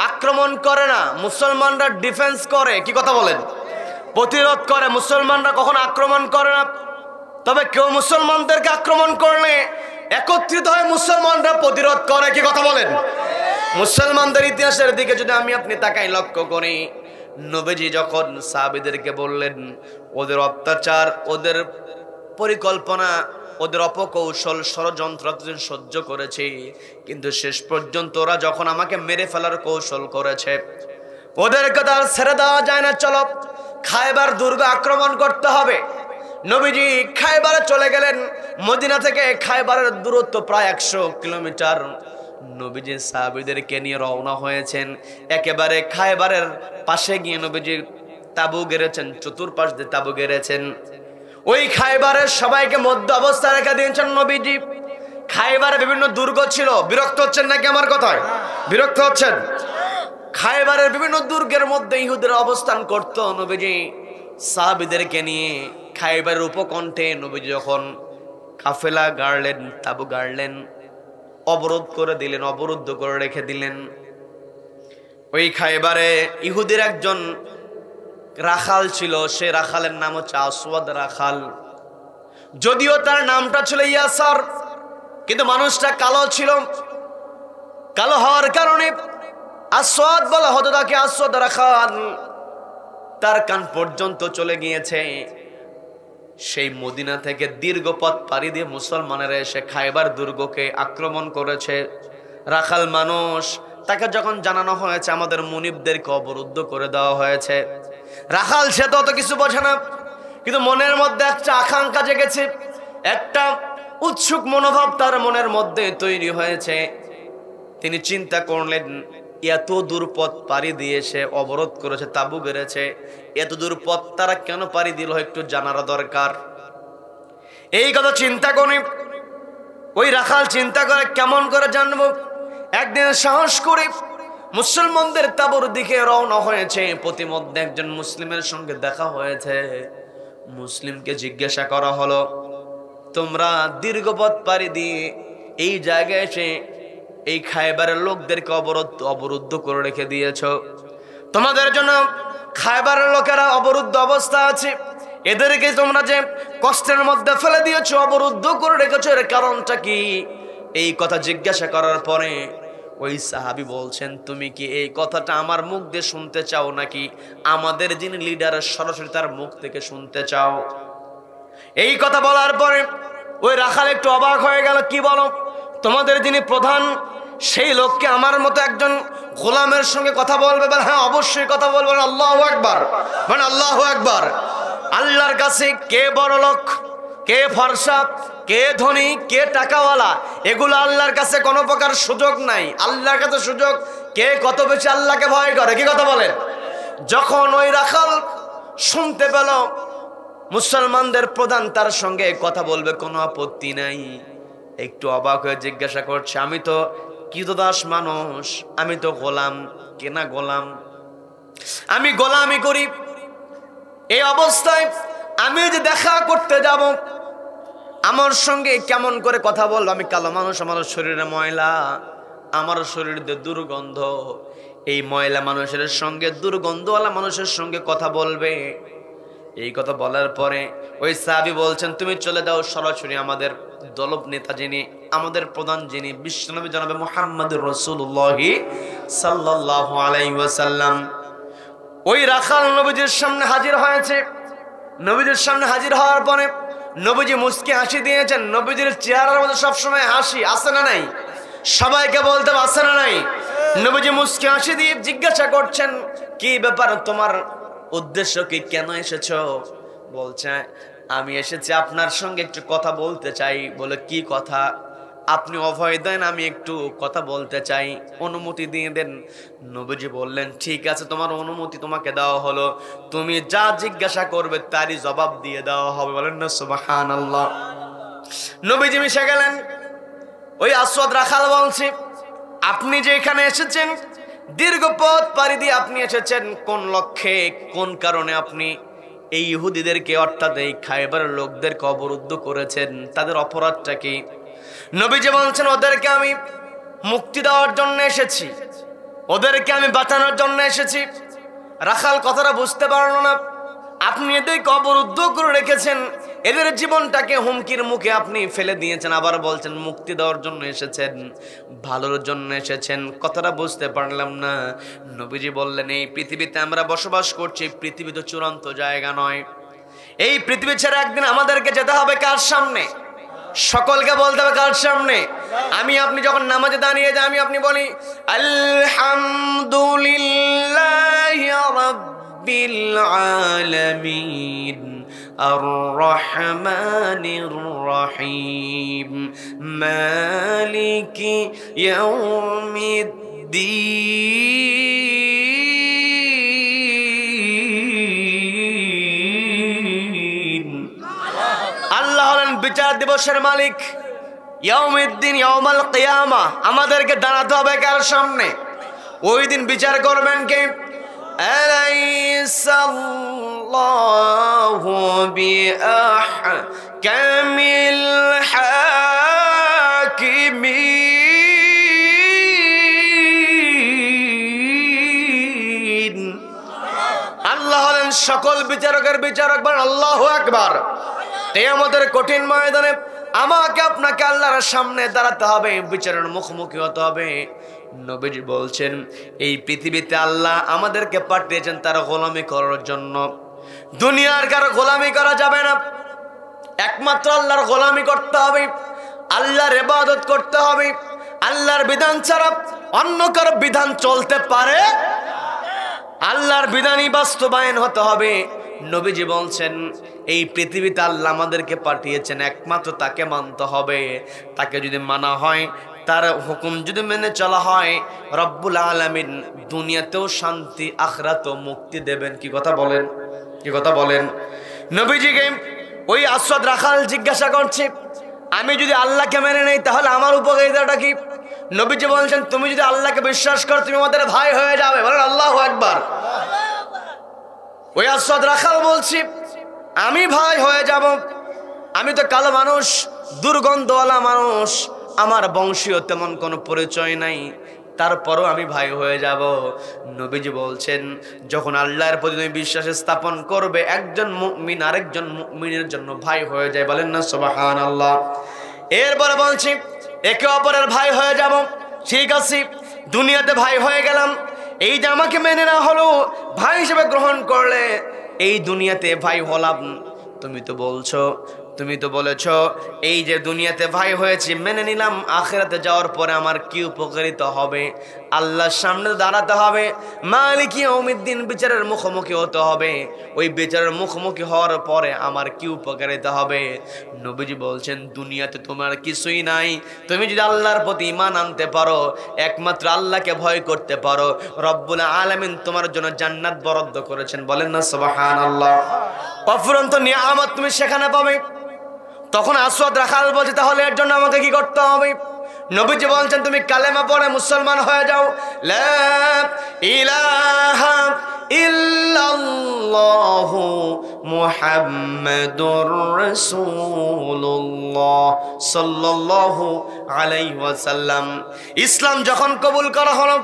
Speaker 1: আক্রমণ করে না, মুসলমানরা ডিফেন্স করে। কি কথা বলেন? প্রতিরোধ করে। মুসলমানরা কখনো আক্রমণ করে না। তবে কেউ মুসলমানদেরকে আক্রমণ করলে একত্রিত হয়ে মুসলমানরা প্রতিরোধ করে। কি কথা বলেন? মুসলমানদের ইতিহাসের দিকে যদি আমি আপনি তাকাই, লক্ষ্য করি, নবীজি যখন সাহাবীদেরকে বললেন ওদের অত্যাচার, ওদের পরিকল্পনা, ওদের অপকৌশল, ষড়যন্ত্র সহ্য করেছি, কিন্তু শেষ পর্যন্ত ওরা যখন আমাকে মেরে ফেলার কৌশল করেছে, ওদেরকে তো আর ছেড়ে দেওয়া যায় না। চলো খায়বার দুর্গ আক্রমণ করতে হবে। নবীজি খায়বারে চলে গেলেন। মদিনা থেকে খায়বারের দূরত্ব প্রায় 100 কিলোমিটার। নবীজি সাহাবীদেরকে নিয়ে রওনা হয়েছেন। একেবারে খায়বারের পাশে গিয়ে নবীজি তাবু গেড়েছেন, চতুর্পাশ দিয়ে তাবু গেড়েছেন। ওই খায়বারের সবাইকে মধ্য অবস্থায় রেখে দিয়েছেন নবীজি। খায়বারে বিভিন্ন দুর্গ ছিল। বিরক্ত হচ্ছেন নাকি আমার কথায়? বিরক্ত হচ্ছেন? খায়বারের বিভিন্ন দুর্গের মধ্যে ইহুদিরা অবস্থান করত। নবীজি সাহাবীদেরকে নিয়ে খায়বারের উপকণ্ঠে নবীজি যখন কাফেলা গাড়লেন, তাবু গাড়লেন, অবরোধ করে দিলেন, অবরুদ্ধ করে রেখে দিলেন। ওই খায়বারে ইহুদির একজন রাখাল ছিল, সে রাখালের নাম হচ্ছে আসওয়াদ রাখাল। যদিও তার নামটা ছিল ইয়াসার, কিন্তু মানুষটা কালো ছিল। কালো হওয়ার কারণে আসওয়াদ বলা হতো তাকে, আসওয়াদ রাখাল। তার কান পর্যন্ত চলে গিয়েছে। সেই মদিনা থেকে দীর্ঘ পথ পাড়ি দিয়ে মুসলমানেরা এসে খায়বার দুর্গকে আক্রমণ করেছে। রাখাল মানুষ, তাকে যখন জানানো হয়েছে আমাদের মুনিবদেরকে অবরুদ্ধ করে দেওয়া হয়েছে, রাখাল সে তো অত কিছু বোঝে না, কিন্তু মনের মধ্যে একটা আকাঙ্ক্ষা জেগেছে, একটা উৎসুক মনোভাব তার মনের মধ্যে তৈরি হয়েছে। তিনি চিন্তা করলেন এত দূর পথ পাড়ি দিয়ে সে অবরোধ করেছে, তাবু গেড়েছে, এত দূর পথ তারা কেন পাড়ি দিল একটু জানার দরকার। এই কথা চিন্তা করে ওই রাখাল চিন্তা করে কেমন করে জানবো। একদিন সাহস করে মুসলমানদের তাবুর দিকে রওনা হয়েছে। প্রতিমধ্যে একজন মুসলিমের সঙ্গে দেখা হয়েছে। মুসলিমকে জিজ্ঞাসা করা হলো, তোমরা দীর্ঘ পথ পাড়ি দিয়ে এই জায়গায় এসে এই খায়বারের লোকদেরকে অবরুদ্ধ করে রেখে দিয়েছ, তোমাদের জন্য খায়বারের লোকেরা অবরুদ্ধ অবস্থা আছে, এদেরকে তোমরা যে কষ্টের মধ্যে ফেলে দিয়েছো, অবরুদ্ধ করে রেখেছো, এর কারণটা কি? এই কথা জিজ্ঞাসা করার পরে ওই সাহাবী বলছেন, তুমি কি এই কথাটা আমার মুখ দিয়ে শুনতে চাও নাকি আমাদের যিনি লিডার সরাসরি তার মুখ থেকে শুনতে চাও? এই কথা বলার পরে ওই রাখাল একটু অবাক হয়ে গেল। কি বলো? তোমাদের যিনি প্রধান সেই লোককে আমার মতো একজন গোলামের সঙ্গে কথা বলবে? বলে হ্যাঁ অবশ্যই কথা বলবেন। আল্লাহু আকবার, মানে আল্লাহু আকবার। আল্লাহর কাছে কে বড় লোক, কে ফর্সা, কে ধনী, কে টাকাওয়ালা, এগুলো আল্লাহর কাছে কোনো প্রকার সুযোগ নাই। আল্লাহর কাছে সুযোগ কে কত বেশি আল্লাহকে ভয় করে। কি কথা বলেন? যখন ওই রাখাল শুনতে পেল মুসলমানদের প্রধান তার সঙ্গে কথা বলবে, কোনো আপত্তি নাই, একটু অবাক হয়ে জিজ্ঞাসা করছে, আমি তো কৃতদাস মানুষ, আমি তো গোলাম, কেনা গোলাম, আমি গোলামি করি, এই অবস্থায় আমি যে দেখা করতে যাব আমার সঙ্গে কেমন করে কথা বলবো? আমি কালো মানুষ, আমার শরীরে ময়লা, আমার শরীর দিয়ে দুর্গন্ধ, এই ময়লা মানুষের সঙ্গে, দুর্গন্ধওয়ালা মানুষের সঙ্গে কথা বলবে? এই কথা বলার পরে ওই সাহাবী বলছেন, তুমি চলে যাও সরাসরি আমাদের দলব নেতা যিনি, আমাদের প্রধান যিনি, বিশ্বনবী জনাবে মুহাম্মদুর রাসূলুল্লাহ সাল্লাল্লাহু আলাইহি ওয়াসাল্লাম। ওই রাখাল নবীজির সামনে হাজির হয়েছে। নবীজির সামনে হাজির হওয়ার পরে নবীজি মুস্কি হাসি দিয়েছেন। নবীজির চেহারার মধ্যে সবসময় হাসি আছে না নাই? সবাইকে বলতে আছে না নাই? নবীজি মুস্কি হাসি দিয়ে জিজ্ঞাসা করছেন, কি ব্যাপার, তোমার উদ্দেশ্য কি, কেন এসেছো? বলছে, আমি এসেছি আপনার সঙ্গে একটু কথা বলতে চাই। বলে কি কথা? আপনি অভয় দেন, আমি একটু কথা বলতে চাই, অনুমতি দিয়ে দেন। নবীজি বললেন ঠিক আছে, তোমার অনুমতি তোমাকে দেওয়া হলো, তুমি যা জিজ্ঞাসা করবে তারই জবাব দিয়ে দেওয়া হবে। বলেন না সুবহানাল্লাহ। নবীজি মিশে গেলেন। ওই আসওয়াদ রাখাল বলছে, আপনি যে এখানে এসেছেন, দীর্ঘ পথ পাড়ি দিয়ে আপনি এসেছেন, কোন লক্ষ্যে, কোন কারণে আপনি এই ইহুদিদেরকে অর্থাৎ এই খায়বারের লোকদেরকে অবরুদ্ধ করেছেন, তাদের অপরাধটা কি? নবীজি বলছেন, ওদেরকে আমি মুক্তি দেওয়ার জন্য এসেছি, ওদেরকে আমি বাঁচানোর জন্য এসেছি। রাখাল কথাটা বুঝতে পারল না। আপনি এদেরকে অবরুদ্ধ করে রেখেছেন, এদের জীবনটাকে হুমকির মুখে আপনি ফেলে দিয়েছেন, আবার বলছেন মুক্তি দেওয়ার জন্য এসেছেন, ভালোর জন্য এসেছেন। কথাটা বুঝতে পারলাম না। নবীজি বললেন, এই পৃথিবীতে আমরা বসবাস করছি, পৃথিবী তো চূড়ান্ত জায়গা নয়। এই পৃথিবী ছেড়ে একদিন আমাদেরকে যেতে হবে কার সামনে? সকলকে বলতে হবে কার সামনে? আমি আপনি যখন নামাজে দাঁড়িয়ে যাই, আমি আপনি বলি আলহামদুলিল্লাহি রাব্বিল আলামিন আর-রহমানির রহিম মালিকি ইয়াউমিদ্দিন। আল্লাহ হলেন বিচার দিবসের মালিক। ইয়াউমিদ্দিন, ইয়াউমাল কিয়ামা, আমাদেরকে দাঁড়াতে হবে কার সামনে? ওই দিন বিচার করবেন কে? আলাইসাল্লাহু বিআহকামিল হাকিমিন। আল্লাহ হলেন সকল বিচারকের বিচারক। বলেন আল্লাহু আকবার। কিয়ামতের কঠিন ময়দানে আমাকে আপনাকে আল্লাহর সামনে দাঁড়াতে হবে, বিচারের মুখোমুখি হতে হবে। নবীজি বলছেন, এই পৃথিবীতে আল্লাহ আমাদেরকে পাঠিয়েছেন তার গোলামি করার জন্য। দুনিয়ার কারো গোলামি করা যাবে না, একমাত্র আল্লাহর গোলামি করতে হবে, আল্লাহর ইবাদত করতে হবে। আল্লাহর বিধান ছাড়া অন্য কারো বিধান চলতে পারে? আল্লাহর বিধানই বাস্তবায়ন হতে হবে। নবীজি বলছেন, এই পৃথিবীতে আল্লাহ আমাদেরকে পাঠিয়েছেন, একমাত্র তাকে মানতে হবে। তাকে যদি মানা হয়, তার হুকুম যদি মেনে চলা হয়, রব্বুল আলামিন দুনিয়াতেও শান্তি, আখিরাতেও মুক্তি দেবেন। কি কথা বলেন? কি কথা বলেন? নবীজিকে ওই আসওয়াদ রাখাল জিজ্ঞাসা করছে, আমি যদি আল্লাহকে মেনে নেই তাহলে আমার উপকারিতাটা কি? নবীজি বলছেন, তুমি যদি আল্লাহকে বিশ্বাস করো, তুমি আমাদের ভাই হয়ে যাবে। বলেন আল্লাহু আকবার। ওই আসওয়াদ রাখাল বলছি, আমি ভাই হয়ে যাব, আমি তো কালো মানুষ, দুর্গন্ধওয়ালা মানুষ, আমার বংশীয় তেমন কোনো পরিচয় নাই, তারপরও আমি ভাই হয়ে যাব। নবীজি বলছেন, যখন আল্লাহর প্রতি তুমি বিশ্বাস স্থাপন করবে, একজন মুমিন আরেকজন মুমিনের জন্য ভাই হয়ে যায়। বলেন না সুবহানাল্লাহ। এরপরে বলছি, একে অপরের ভাই হয়ে যাব, ঠিক আছে, দুনিয়াতে ভাই হয়ে গেলাম, এই যে আমাকে মেনে না হলো, ভাই হিসেবে গ্রহণ করলে, এই দুনিয়াতে ভাই হলাম। তুমি তো বলেছো এই যে দুনিয়াতে ভাই হয়েছি, মেনে নিলাম, আখিরাতে যাওয়ার পরে আমার কি উপকারিতা হবে? আল্লাহর সামনে দাঁড়াতে হবে, মালিক ইয়াউমিদ্দিন, বিচারের মুখোমুখি হতে হবে। ওই বিচারের মুখোমুখি হওয়ার পরে আমার কি উপকারিতা হবে? নবীজি বলছেন, দুনিয়াতে তোমার কিছুই নাই, তুমি যদি আল্লাহর প্রতি ঈমান আনতে পারো, একমাত্র আল্লাহকে ভয় করতে পারো, রব্বুল আলামিন তোমার জন্য জান্নাত বরাদ্দ করেছেন। বলেন না সুবহানাল্লাহ। অফুরন্ত নিয়ামত তুমি সেখানে পাবে। তখন আসওয়াদ রাখাল বলছে, তাহলে এর জন্য আমাকে কি করতে হবে? নবীজি বলছেন, তুমি কালেমা পড়ে মুসলমান হয়ে যাও। লা ইলাহা ইল্লাল্লাহু মুহাম্মাদুর রাসূলুল্লাহ সাল্লাল্লাহু আলাইহি ওয়াসাল্লাম। ইসলাম যখন কবুল করা হলো,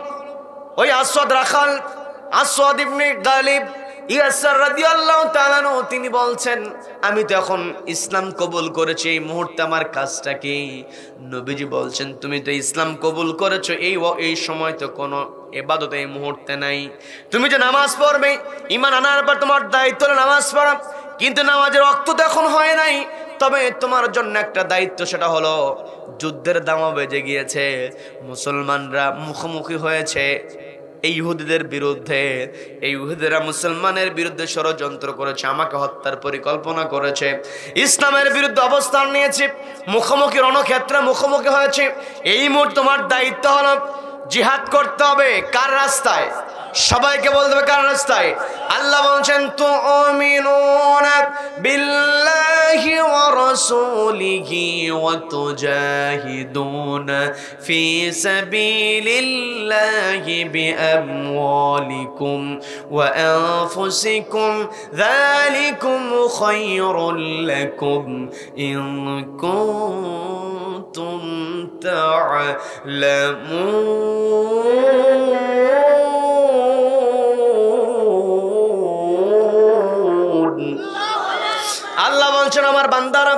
Speaker 1: ওই আসওয়াদ রাখাল, আসওয়াদ ইবনে গালিব ইয়াসার রাদিয়াল্লাহু তাআলা আনহু, তিনি বলছেন, আমি তো এখন ইসলাম কবুল করেছি, এই মুহূর্তে আমার কাজটা কি? নবীজি বলছেন, তুমি তো ইসলাম কবুল করেছো, এই সময় তো কোনো ইবাদত এই মুহূর্তে নাই। তুমি যে নামাজ পড়বে, ঈমান আনার পর তোমার দায়িত্ব হলো নামাজ পড়া, কিন্তু নামাজের ওয়াক্ত তো এখন হয় নাই। তবে তোমার জন্য একটা দায়িত্ব, সেটা হলো যুদ্ধের দামা বেজে গিয়েছে, মুসলমানরা মুখোমুখি হয়েছে, এই ইহুদিদের বিরুদ্ধে, এই ইহুদিরা মুসলমানের বিরুদ্ধে ষড়যন্ত্র করেছে, আমাকে হত্যার পরিকল্পনা করেছে, ইসলামের বিরুদ্ধে অবস্থান নিয়েছে, মুখোমুখি রণক্ষেত্রে মুখোমুখি হয়েছে। এই মুহূর্তে তোমার দায়িত্ব হলো জিহাদ করতে হবে। কার রাস্তায়? সবাইকে বলতে হবে কার রাস্তায়? আল্লাহ বলছেন তুমিনুনা বিল্লাহি ওয়া রাসূলিহি ওয়া তুজাহিদুনা ফি সাবিলিল্লাহি বিআমওয়ালিকুম ওয়া আনফুসিকুম যালিকুম খায়রুল লাকুম ইন কুনতুম তা'লামুন। আল্লাহ বলছেন আমার বান্দারা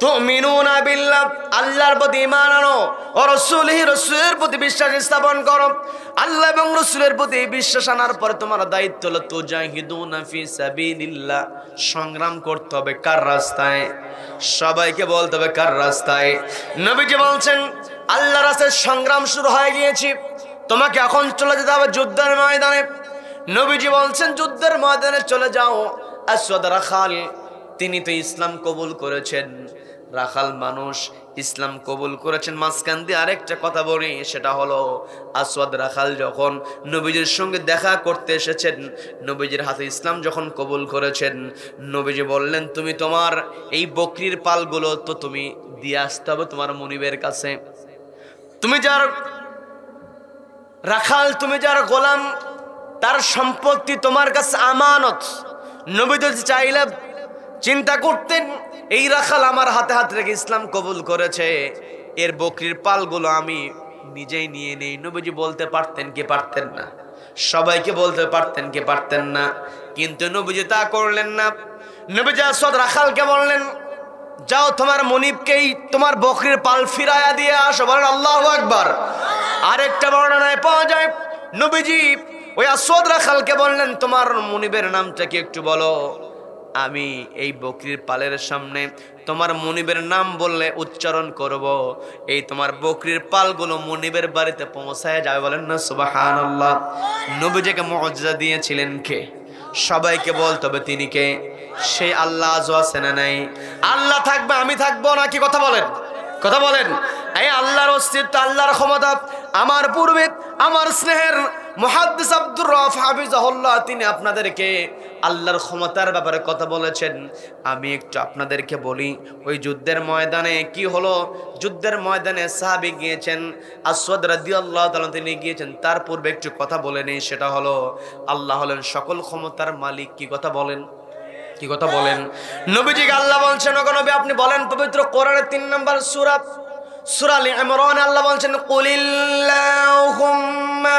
Speaker 1: তুমিনুনা বিল্লাহ, আল্লাহর প্রতি ঈমান আনো, ও রাসূলিহি, রাসূলের প্রতি বিশ্বাস স্থাপন করো। আল্লাহ এবং রাসূলের প্রতি বিশ্বাস আনার পরে তোমার দায়িত্ব হলো তুজাহিদুনা ফি সাবিলিল্লাহ, সংগ্রাম করতে হবে কার রাস্তায়? সবাইকে বলতে হবে কার রাস্তায়? নবীজি বলছেন আল্লাহর রাস্তায় সংগ্রাম শুরু হয়ে গিয়েছে, তোমাকে এখন চলে যেতে হবে যুদ্ধের ময়দানে। নবীজি বলছেন যুদ্ধের ময়দানে চলে যাও। আসওয়াদ রাখাল, তিনি তো ইসলাম কবুল করেছেন, রাখাল মানুষ ইসলাম কবুল করেছেন। মাঝখান দিয়ে আরেকটা কথা বলি, সেটা হলো আসওয়াদ রাখাল যখন নবীজির সঙ্গে দেখা করতে এসেছেন, নবীজির হাতে ইসলাম যখন কবুল করেছেন, নবীজি বললেন তুমি তোমার এই বকরির পালগুলো তো তুমি দিয়ে আসতে হবে তোমার মুনিবের কাছে। তুমি যার রাখাল, তুমি যার গোলাম, তার সম্পত্তি তোমার কাছে আমানত। নবীজি চাইলে চিন্তা করতেন এই রাখাল আমার হাতে হাত রেখে ইসলাম কবুল করেছে, এর বকরির পালগুলো আমি নিজেই নিয়ে নেই। নবীজি বলতে পারতেন কি পারতেন না? সবাইকে বলতে পারতেন কি পারতেন না? কিন্তু নবীজি তা করলেন না। নবীজি আসওয়াদ রাখালকে বললেন যাও তোমার মনিবকেই তোমার বকরির পাল ফিরায়া দিয়ে আসো। বলেন আল্লাহু আকবার। আরেকটা বর্ণনায় পাওয়া যায় নবীজি ওই আসওয়াদ রাখালকে বললেন তোমার মনিবের নামটা কি একটু বলো, আমি এই বকরির পালের সামনে তোমার মনিবের নাম বললে উচ্চারণ করব, এই তোমার বকরির পালগুলো মনিবের বাড়িতে পৌঁছায় যাবে। বলেন না সুবহানাল্লাহ। নবীজিকে মুআজ্জিজা দিয়েছিলেন কে? সবাইকে বলতে হবে তিনি কে? সেই আল্লাহ আজ আছে না নাই? আল্লাহ থাকবে আমি থাকবো না, কি কথা বলেন? কথা বলেন। এই আল্লাহর অস্তিত্ব, আল্লাহর ক্ষমতা। আমার পূর্বে আমার স্নেহের মুহাদ্দিস আব্দুর রাউফ হাফিজাহুল্লাহ তিনি আপনাদেরকে আল্লাহর ক্ষমতার ব্যাপারে কথা বলেছেন। আমি একটু আপনাদেরকে বলি ওই যুদ্ধের ময়দানে কি হলো। যুদ্ধের ময়দানে সাহাবী গিয়েছেন, আসওয়াদ রাদিয়াল্লাহু তাআলা তিনি গিয়েছেন। তার পূর্বে একটু কথা বলে নেই, সেটা হলো আল্লাহ হলেন সকল ক্ষমতার মালিক। কি কথা বলেন? কি কথা বলেন? নবীজিকে আল্লাহ বলছেন ওগো নবী আপনি বলেন পবিত্র কোরআনের 3 নম্বর সূরা সূরা আলে ইমরান আল্লাহ বলছেন কুলিল্লাহুম্মা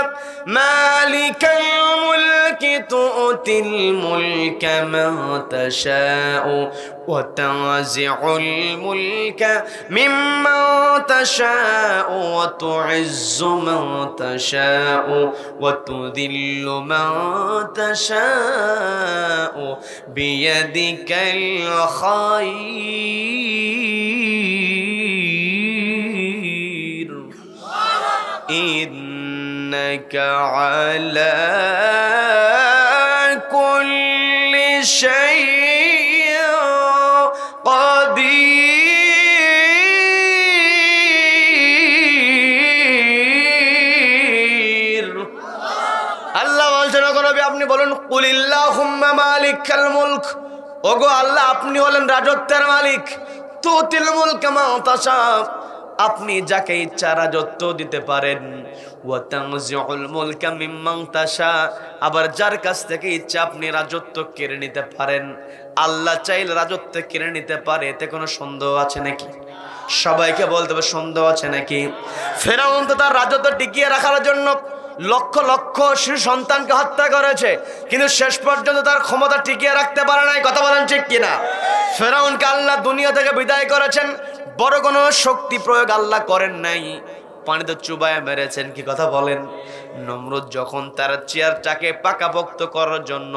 Speaker 1: মালিকাল মুলকি তুতিল মুলকা মান তাশাউ ওয়া তানজিউল মুলকা মিম্মান তাশাউ ওয়া তুইজ্জু মান তাশাউ ওয়া তুযিল্লু মান তাশাউ বিয়াদিকাল খায়র ইন্নাকা আলা কুল্লি শাইইন কাদির। আল্লাহ বলছেন ওগো নবী আপনি বলুন কুলিল্লাহুম্মা মালিকাল মুলক, ওগো আল্লাহ আপনি হলেন রাজত্বের মালিক। তুতিল মুলকা মান তাশা, আপনি যাকে ইচ্ছা রাজত্ব দিতে পারেন। ওয়া তানজিউল মুলকা মিম্মান তাশা, আবার যার কাছ থেকে ইচ্ছা আপনি রাজত্ব কেড়ে নিতে পারেন। আল্লাহ চাইলে রাজত্ব কেড়ে নিতে পারে, এতে কোনো সন্দেহ আছে নাকি? সবাইকে বলতে হবে সন্দেহ আছে নাকি? ফেরাউন তো তার রাজত্ব টিকিয়ে রাখার জন্য লক্ষ লক্ষ শিশু সন্তানকে হত্যা করেছে, কিন্তু শেষ পর্যন্ত তার ক্ষমতা টিকিয়ে রাখতে পারে নাই। কথা বলেন ঠিক কিনা? ফেরাউনকে আল্লাহ দুনিয়া থেকে বিদায় করেছেন, বড় কোনো শক্তি প্রয়োগ আল্লাহ করেন নাই, পানিতে চুবায় মেরেছেন। কি কথা বলেন? নমরুদ যখন তার চেয়ারটাকে পাকাপোক্ত করার জন্য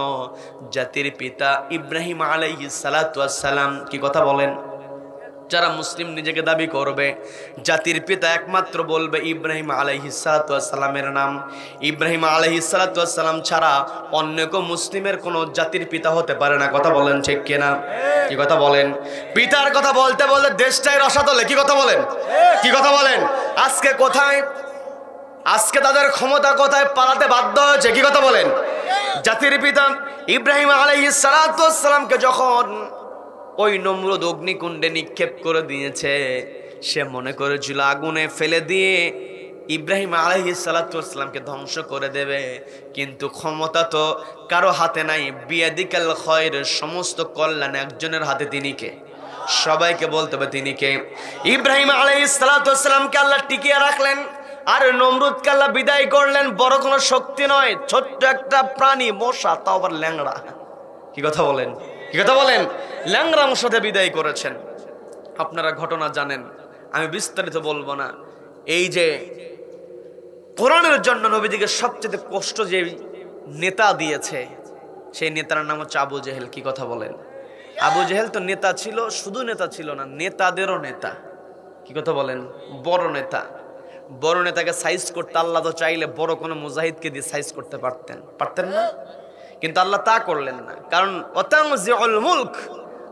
Speaker 1: জাতির পিতা ইব্রাহিম আলাইহিস সালাতু ওয়াস সালাম, কি কথা বলেন? যারা মুসলিম নিজেকে দাবি করবে, জাতির পিতা একমাত্র বলবে ইব্রাহিম আলাইহিস সালাতু ওয়াস সালামের নাম। ইব্রাহিম আলাইহিস সালাতু ওয়াস সালাম ছাড়া অন্য কেউ মুসলিমের কোনো জাতির পিতা হতে পারে না। কথা বলেন ঠিক কিনা? কি কথা বলেন? পিতার কথা বলতে বলতে দেশটাই রসাতলে। কি কথা বলেন? কি কথা বলেন? আজকে কোথায়, আজকে তাদের ক্ষমতা কোথায়, পালাতে বাধ্য হয়েছে। কি কথা বলেন? জাতির পিতা ইব্রাহিম আলাইহিস সালাতু ওয়াস সালামকে যখন ওই নমরুদ অগ্নিকুণ্ডে নিক্ষেপ করে দিয়েছে, সে মনে করেছিল আগুনে ফেলে দিয়ে ইব্রাহিম আলাইহিস সালাতু ওয়াস সালামকে ধ্বংস করে দেবে, কিন্তু ক্ষমতা তো কারো হাতে নাই। বিয়াদিকাল খায়র, সমস্ত কল্যাণ একজনের হাতে। তিনি কে? সবাইকে বলতে হবে তিনি কে। ইব্রাহিম আলাইহিস সালাতু ওয়াস সালামকে আল্লাহ টিকিয়ে রাখলেন, আর নমরুদকে আল্লাহ বিদায় করলেন। বড় কোনো শক্তি নয়, ছোট্ট একটা প্রাণী, মশা, তাও আবার ল্যাংড়া। কি কথা বলেন? কি কথা বলেন? ল্যাংড়া মশাতে বিদায় করেছেন। আপনারা ঘটনা জানেন, আমি বিস্তারিত বলবো না। এই যে কোরআনের জন্য নবীদিকে সবচেয়ে কষ্ট যে নেতা দিয়েছে, সেই নেতার নাম হচ্ছে আবু জেহেল। কি কথা বলেন? আবু জেহেল তো নেতা ছিল, শুধু নেতা ছিল না, নেতাদেরও নেতা। কি কথা বলেন? বড় নেতা। বড় নেতাকে সাইজ করতে আল্লাহ তো চাইলে বড় কোনো মুজাহিদকে দিয়ে সাইজ করতে পারতেন না, কিন্তু আল্লাহ তা করলেন না। কারণ ওয়াতানজিউল মুলক,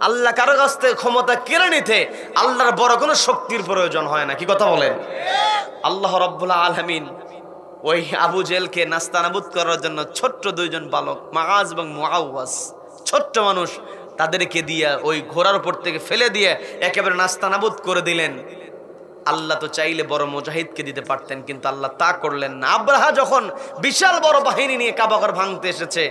Speaker 1: আল্লাহ কারো কাছ থেকে ক্ষমতা কেড়ে নিতে আল্লাহর বড় কোনো শক্তির প্রয়োজন হয় না। কি কথা বলেন? আল্লাহ রাব্বুল আলামিন ওই আবু জেহেলকে নাস্তানাবুদ করার জন্য ছোট্ট দুইজন বালক, মাআজ এবং মুআওয়াজ, ছোট্ট মানুষ, তাদেরকে দিয়ে ওই ঘোড়ার উপর থেকে ফেলে দিয়ে একেবারে নাস্তানাবুদ করে দিলেন। আল্লাহ তো চাইলে বড় মুজাহিদকে দিতে পারতেন, কিন্তু আল্লাহ তা করলেন না। আব্রাহা যখন বিশাল বড় বাহিনী নিয়ে কাবাঘর ভাঙতে এসেছে,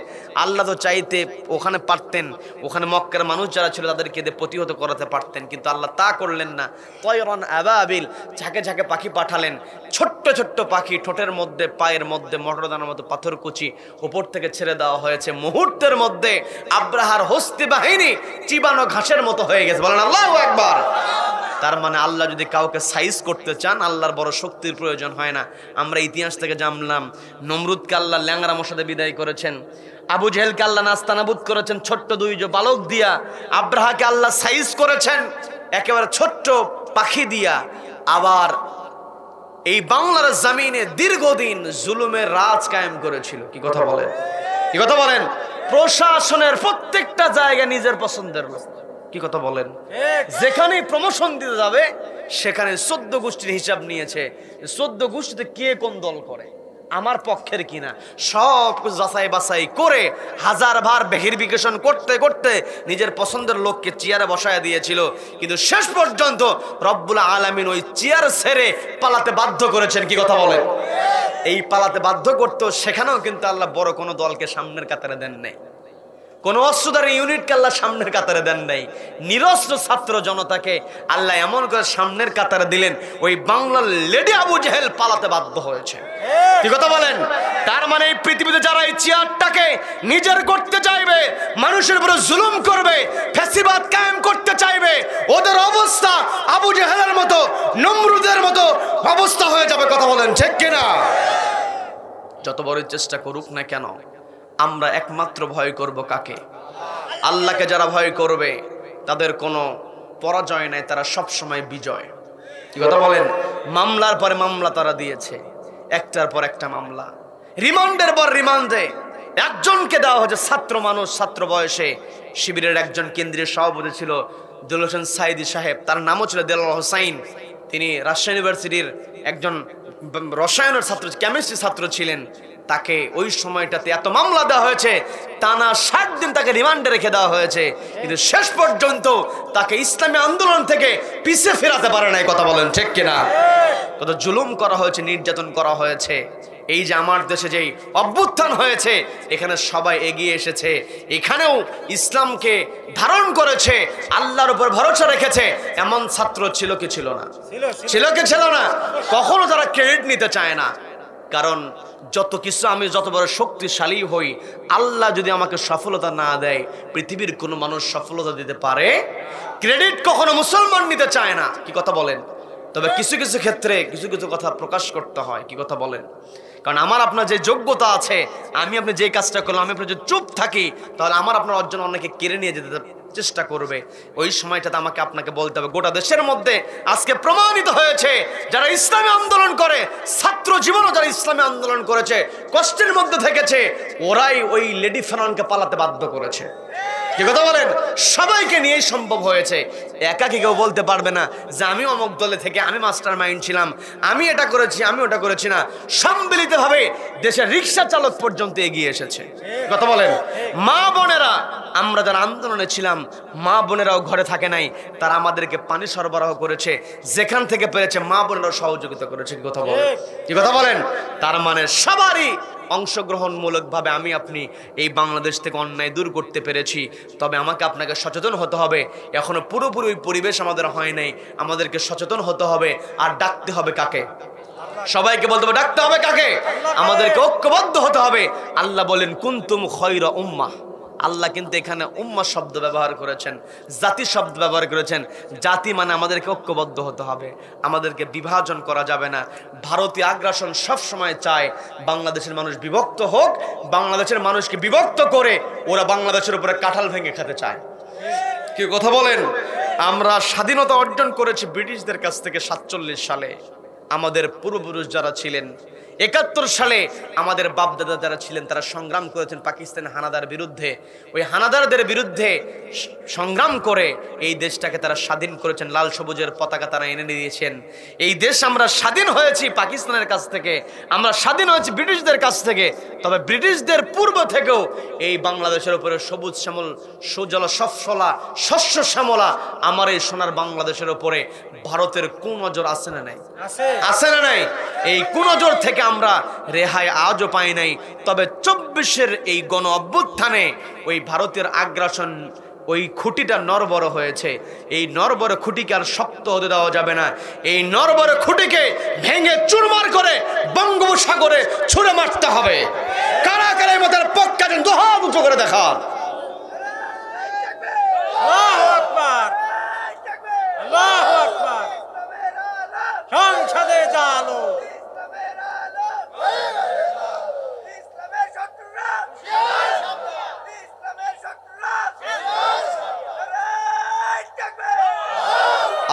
Speaker 1: আল্লাহ তো চাইতে ওখানে পারতেন, ওখানে মক্কার মানুষ যারা ছিল তাদেরকে দিয়ে প্রতিহত করাতে পারতেন, কিন্তু আল্লাহ তা করলেন না। তয়রান আবাবিল, ঝাঁকে ঝাঁকে পাখি পাঠালেন, ছোট্ট ছোট্ট পাখি, ঠোঁটের মধ্যে পায়ের মধ্যে মটরদানার মতো পাথরকুচি উপর থেকে ছেড়ে দেওয়া হয়েছে। মুহূর্তের মধ্যে আব্রাহার হস্তি বাহিনী চিবানো ঘাসের মতো হয়ে গেছে। বলেন আল্লাহু আকবার। তার মানে আল্লাহ যদি কাউকে সাইজ করতে চান, আল্লাহর বড় শক্তির প্রয়োজন হয় না। আমরা ইতিহাস থেকে জানলাম, নমরুদকে আল্লাহ ল্যাংড়া মশাতে বিদায় করেছেন, আবু জেহেলকে আল্লাহ নাস্তানাবুদ করেছেন ছোট্ট দুইজন বালক দিয়া, আব্রাহাকে আল্লাহ সাইজ করেছেন একেবারে ছোট্ট পাখি দিয়া। আবার এই বাংলার জমিনে দীর্ঘদিন জুলুমের রাজ কায়েম করেছিল। কি কথা বলেন? কি কথা বলেন? প্রশাসনের প্রত্যেকটা জায়গা নিজের পছন্দের লোক। কি কথা বলেন? যেখানে প্রমোশন দিতে যাবে সেখানে 14 গোষ্ঠীর হিসাব নিয়েছে, 14 গোষ্ঠীতে কে কোন দল করে, আমার পক্ষের কিনা, সব যাচাই বাছাই করে হাজারবার ভেরিফিকেশন করতে করতে নিজের পছন্দের লোককে চেয়ারে বসায় দিয়েছিল। কিন্তু শেষ পর্যন্ত রব্বুল আলামিন ওই চেয়ার ছেড়ে পালাতে বাধ্য করেছেন। কি কথা বলেন? এই পালাতে বাধ্য করতো, সেখানেও কিন্তু আল্লাহ বড় কোনো দলকে সামনের কাতারে দেন নাই, কোন অস্ত্রধারী ইউনিটকে আল্লাহ সামনের কাতারে দেন নাই। নিরস্ত্র ছাত্র জনতাকে আল্লাহ এমন করে সামনের কাতারে দিলেন, ওই বাংলার লেডি আবু জেহেল পালাতে বাধ্য হয়েছে। কি কথা বলেন? তার মানে এই পৃথিবীতে যারা এই চেয়ারটাকে নিজের করতে চাইবে, মানুষের উপরে জুলুম করবে, ফ্যাসিবাদ কায়েম করতে চাইবে, ওদের অবস্থা আবু জেহেলের মতো, নমরুদের মতো অবস্থা হয়ে যাবে। কথা বলেন ঠিক কিনা? যত বড় চেষ্টা করুক না কেন, আমরা একমাত্র ভয় করব কাকে? আল্লাহকে। যারা ভয় করবে তাদের কোনো পরাজয় নাই, তারা সব সময় বিজয়। কি কথা বলেন? মামলার পরে মামলা তারা দিয়েছে, একটার পর একটা মামলা, রিমান্ডের পর রিমান্ডে। একজনকে দেওয়া হয়েছে, ছাত্র মানুষ, ছাত্র বয়সে শিবিরের একজন কেন্দ্রীয় সভাপতি ছিল দুল হোসেন সাইদি সাহেব, তার নামও ছিল দেলোয়ার হোসাইন। তিনি রাজশাহী ইউনিভার্সিটির একজন রসায়নের ছাত্র, কেমিস্ট্রি ছাত্র ছিলেন। তাকে ওই সময়টাতে এত মামলা দেওয়া হয়েছে, টানা 60 দিন তাকে রিমান্ডে রেখে দেওয়া হয়েছে, কিন্তু শেষ পর্যন্ত তাকে ইসলামী আন্দোলন থেকে পিছিয়ে ফেরাতে পারে নাই। কথা বলেন ঠিক কিনা? কত জুলুম করা হয়েছে, নির্যাতন করা হয়েছে। এই যে আমার দেশে যেই অভ্যুত্থান হয়েছে, এখানে সবাই এগিয়ে এসেছে, এখানেও ইসলামকে ধারণ করেছে, আল্লাহর উপর ভরসা রেখেছে। এমন ছাত্র ছিল কি ছিল না? ছিল কি ছিল না? কখনো তারা ক্রেডিট নিতে চায় না। কারণ যত কিছু আমি যত বড় শক্তিশালী হই, আল্লাহ যদি আমাকে সফলতা না দেয়, পৃথিবীর কোনো মানুষ সফলতা দিতে পারে? ক্রেডিট কখনো মুসলমান নিতে চায় না। কি কথা বলেন? তবে কিছু কিছু ক্ষেত্রে কিছু কিছু কথা প্রকাশ করতে হয়। কি কথা বলেন? কারণ আমার আপনার যে যোগ্যতা আছে, আমি আপনি যে কাজটা করলাম, আমি আপনি যদি চুপ থাকি তাহলে আমার আপনার অর্জন অনেকে কেড়ে নিয়ে যেতে চেষ্টা করবে। ওই সময়টাতে আমাকে আপনাকে বলতে হবে, গোটা দেশের মধ্যে আজকে প্রমাণিত হয়েছে যারা ইসলামী আন্দোলন করে, ছাত্র জীবনও যারা ইসলামী আন্দোলন করেছে, কষ্টের মধ্যে থেকেছে, ওরাই ওই লেডি ফেরাউনকে পালাতে বাধ্য করেছে। কি কথা বলেন? সবাইকে নিয়েই সম্ভব হয়েছে। একাকি কেউ বলতে পারবে না যে আমি অমুক দলে থেকে আমি মাস্টার মাইন্ড ছিলাম, আমি এটা করেছি, আমি ওটা করেছি না। সম্মিলিতভাবে দেশের রিক্সা চালক পর্যন্ত এগিয়ে এসেছে। কথা বলেন? মা বোনেরা, আমরা যারা আন্দোলনে ছিলাম, মা বোনেরাও ঘরে থাকে নাই, তারা আমাদেরকে পানি সরবরাহ করেছে, যেখান থেকে পেরেছে মা বোনেরাও সহযোগিতা করেছে। কি কথা বলেন? কি কথা বলেন? তার মানে সবারই অংশগ্রহণমূলকভাবে আমি আপনি এই বাংলাদেশ থেকে অন্যায় দূর করতে পেরেছি। তবে আমাকে আপনাকে সচেতন হতে হবে। এখনো পুরোপুরি ওই পরিবেশ আমাদের হয় নাই, আমাদেরকে সচেতন হতে হবে। আর ডাকতে হবে কাকে? সবাইকে বলতে হবে, ডাকতে হবে কাকে? আমাদেরকে ঐক্যবদ্ধ হতে হবে। আল্লাহ বলেন কুনতুম খায়রা উম্মাহ। আল্লাহ কিন্তু এখানে উম্মাহ শব্দ ব্যবহার করেছেন, জাতি শব্দ ব্যবহার করেছেন। জাতি মানে আমাদেরকে ঐক্যবদ্ধ হতে হবে, আমাদেরকে বিভাজন করা যাবে না। ভারতীয় আগ্রাসন সব সময় চায় বাংলাদেশের মানুষ বিভক্ত হোক, বাংলাদেশের মানুষকে বিভক্ত করে ওরা বাংলাদেশের উপরে কাঁঠাল ভেঙে খেতে চায়। কি কথা বলেন? আমরা স্বাধীনতা অর্জন করেছি ব্রিটিশদের কাছ থেকে 47 সালে। আমাদের পূর্বপুরুষ যারা ছিলেন, 71 সালে আমাদের বাপদাদা যারা ছিলেন, তারা সংগ্রাম করেছেন পাকিস্তানের হানাদার বিরুদ্ধে। ওই হানাদারদের বিরুদ্ধে সংগ্রাম করে এই দেশটাকে তারা স্বাধীন করেছেন। লাল সবুজের পতাকা তারা এনে দিয়েছেন। এই দেশ আমরা স্বাধীন হয়েছি পাকিস্তানের কাছ থেকে, আমরা স্বাধীন হয়েছি ব্রিটিশদের কাছ থেকে। তবে ব্রিটিশদের পূর্ব থেকেও এই বাংলাদেশের উপরে সবুজ শ্যামল, সুজলা সফলা, শস্য শ্যামলা আমার এই সোনার বাংলাদেশের উপরে ভারতের কুনজর আছে না নাই? আছে না নাই? এই কুনজর থেকে আমরা রেহাই আজও পাই নাই। তবে 24-এর এই গণ অভ্যুত্থানে ওই ভারতের আগ্রাসন, ওই খুঁটিটা নড়বড় হয়েছে। এই নড়বড় খুঁটিকে আর শক্ত হতে দেওয়া যাবে না। এই নড়বড় খুঁটিকে ভেঙে চুরমার করে বঙ্গোপসাগরে ছুঁড়ে মারতে হবে। কারা কারা আমাদের পক্ষে আছেন দুই হাত উঁচু করে দেখান।
Speaker 2: আল্লাহু আকবার, আল্লাহু আকবার। সংসদে জালো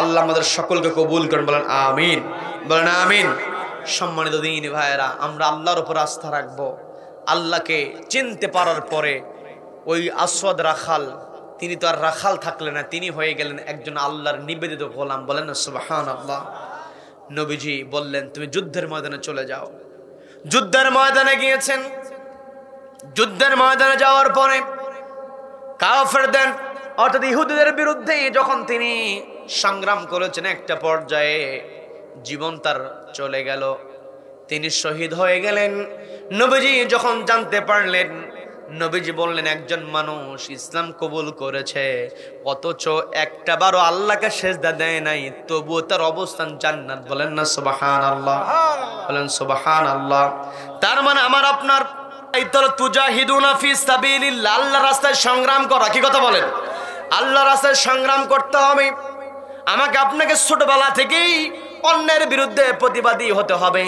Speaker 1: আল্লাহ আমাদের সকলকে কবুল করেন, বলেন আমিন, বলেন আমিন। সম্মানিত দিনী ভাইয়েরা, আমরা আল্লাহর উপর আস্থা রাখবো। আল্লাহকে চিনতে পারার পরে ওই আসওয়াদ রাখাল, তিনি তো আর রাখাল থাকলেন না, তিনি হয়ে গেলেন একজন আল্লাহর নিবেদিত গোলাম। বলেন না সুবহানাল্লাহ। নবীজি বললেন তুমি যুদ্ধের ময়দানে চলে যাও। যুদ্ধের ময়দানে গিয়েছেন। যুদ্ধের ময়দানে যাওয়ার পরে কাফেরদের অর্থাৎ ইহুদিদের বিরুদ্ধে যখন তিনি সংগ্রাম করেছেন, একটা পর্যায়ে জীবন তার চলে গেল, তিনি শহীদ হয়ে গেলেন। নবীজি যখন জানতে পারলেন, নবীজি বললেন একজন মানুষ ইসলাম কবুল করেছে অথচ একটা বারও আল্লাহকে সেজদা দেয় নাই, তবুও তার অবস্থান জান্নাত। বলেন না সুবহানাল্লাহ, বলেন সুবহানাল্লাহ। তার মানে আমার আপনার তুজাহিদুনা ফি সাবিলিল্লাহ, আল্লাহর রাস্তায় সংগ্রাম করা। কি কথা বলেন? আল্লাহর রাস্তায় সংগ্রাম করতে হবে। আমাকে আপনাকে ছোটবেলা থেকেই অন্যের বিরুদ্ধে প্রতিবাদী হতে হবে।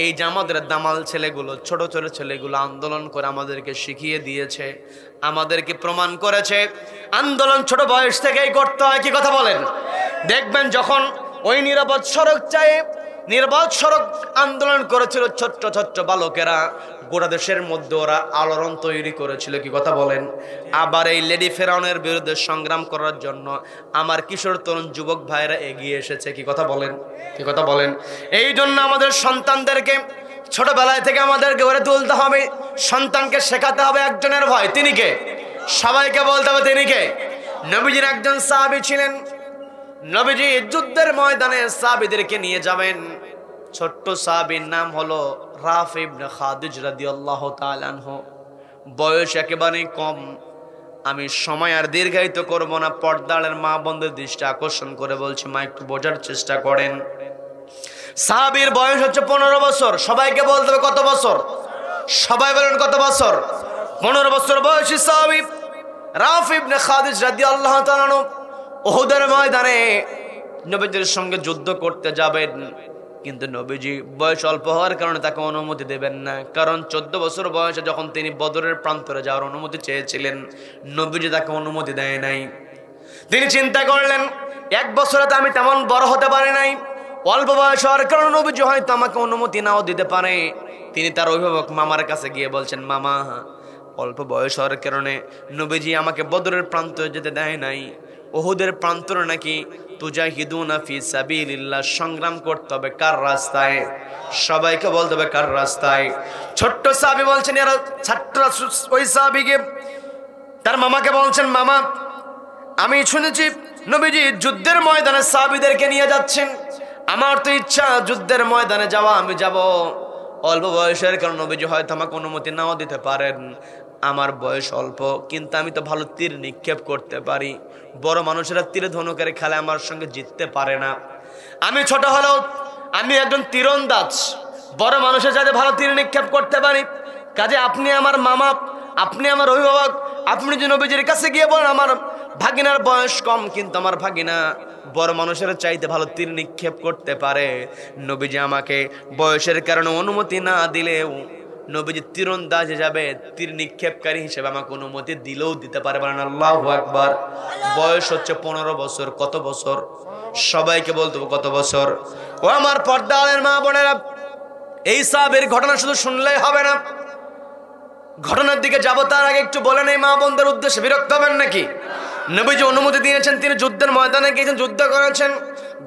Speaker 1: এই যে আমাদের দামাল ছেলেগুলো, ছোট ছোট ছেলেগুলো আন্দোলন করে আমাদেরকে শিখিয়ে দিয়েছে, আমাদেরকে প্রমাণ করেছে আন্দোলন ছোট বয়স থেকেই করতে হয়। কি কথা বলেন? দেখবেন যখন ওই নিরাপদ সড়ক চাই, নিরাপদ সড়ক আন্দোলন করেছিল ছোট্ট ছোট্ট বালকেরা, গোটা দেশের মধ্যে ওরা আলোড়ন তৈরি করেছিল। কি কথা বলেন? আবার এই লেডি ফেরাউনের বিরুদ্ধে সংগ্রাম করার জন্য আমার কিশোর তরুণ যুবক ভাইরা এগিয়ে এসেছে। কি কথা বলেন? কি কথা বলেন? এই জন্য আমাদের সন্তানদেরকে ছোটবেলায় থেকে আমাদেরকে গড়ে তুলতে হবে। সন্তানকে শেখাতে হবে একজনের ভয়। তিনি কে? সবাইকে বলতে হবে তিনি কে? নবীজির একজন সাহাবী ছিলেন। নবীজি যুদ্ধের ময়দানে সাহাবীদেরকে নিয়ে যাবেন। ছোট্ট সাহাবীর নাম হলো রাফি ইবনে খাদিজ রাদিয়াল্লাহু তাআলা আনহু। বয়স একেবারে কম। আমি সময় আর দীর্ঘায়িত করব না, পর্দার মা বন্ধুর দৃষ্টি আকর্ষণ করে বলছি, মা একটু বোঝার চেষ্টা করেন। সাহাবীর বয়স হচ্ছে 15 বছর। সবাইকে বলতে হবে কত বছর? সবাই বলেন কত বছর? 15 বছর বয়সী সাহাবী রাফি ইবনে খাদিজ রাদিয়াল্লাহু তাআলা আনহু উহুদের ময়দানে নবীজির সঙ্গে যুদ্ধ করতে যাবেন। কিন্তু নবীজি বয়স অল্প হওয়ার কারণে তাকে অনুমতি দেবেন না, কারণ 14 বছর বয়সে যখন তিনি বদরের প্রান্তরে যাওয়ার অনুমতি চেয়েছিলেন, নবীজি তাকে অনুমতি দেয় নাই। তিনি চিন্তা করলেন 1 বছরে তো আমি তেমন বড় হতে পারি নাই, অল্প বয়স হওয়ার কারণে নবীজি হয়তো আমাকে অনুমতি নাও দিতে পারে। তিনি তার অভিভাবক মামার কাছে গিয়ে বলছেন, মামা, অল্প বয়স হওয়ার কারণে নবীজি আমাকে বদরের প্রান্তরে যেতে দেয় নাই। উহুদের প্রান্তরে নাকি তুজাহিদুনা ফি সাবিলিল্লাহ, সংগ্রাম করতে হবে কার রাস্তায়? সবাইকে বলতে হবে কার রাস্তায়? ছোট্ট সাহাবী বলছেন, এরা ছাত্র ওই সাহাবীকে তার মামাকে বলছেন, মামা, আমি শুনেছি নবীজি যুদ্ধের ময়দানে সাহাবীদেরকে নিয়ে যাচ্ছেন, আমার তো ইচ্ছা যুদ্ধের ময়দানে যাওয়া, আমি যাব। অল্প বয়সের কারণে নবীজি হয়তো আমাকে অনুমতি নাও দিতে পারেন। আমার বয়স অল্প, কিন্তু আমি তো ভালো তীর নিক্ষেপ করতে পারি। বড় মানুষেরা তীর ধনুকের খেলায় আমার সঙ্গে জিততে পারে না। আমি ছোট হলেও আমি একজন তীরন্দাজ, বড় মানুষের সাথে ভালো তীর নিক্ষেপ করতে পারি। কাজে আপনি আমার মামা, আপনি আমার অভিভাবক, আপনি যে নবীজির কাছে গিয়ে বলেন আমার ভাগিনার বয়স কম, কিন্তু আমার ভাগিনা বড় মানুষের চাইতে ভালো তীর নিক্ষেপ করতে পারে। নবীজি আমাকে বয়সের কারণে অনুমতি না দিলেও নবীজি তীরন্দাজে যাবে, তীর নিক্ষেপকারী হিসেবে আমাকে অনুমতি দিলেও দিতে পারে। বলেন আল্লাহু আকবার। বয়স হচ্ছে 15 বছর। কত বছর? সবাইকে বলতে হবে কত বছর? ও আমার পর্দার মা বোনেরা, এই সাহাবীর ঘটনা শুধু শুনলেই হবে না, ঘটনার দিকে যাব তার আগে একটু বলেন এই মা বোনদের উদ্দেশ্যে, বিরক্ত হবেন নাকি? নবীজি অনুমতি দিয়েছেন, তিনি যুদ্ধের ময়দানে গিয়েছেন, যুদ্ধ করেছেন।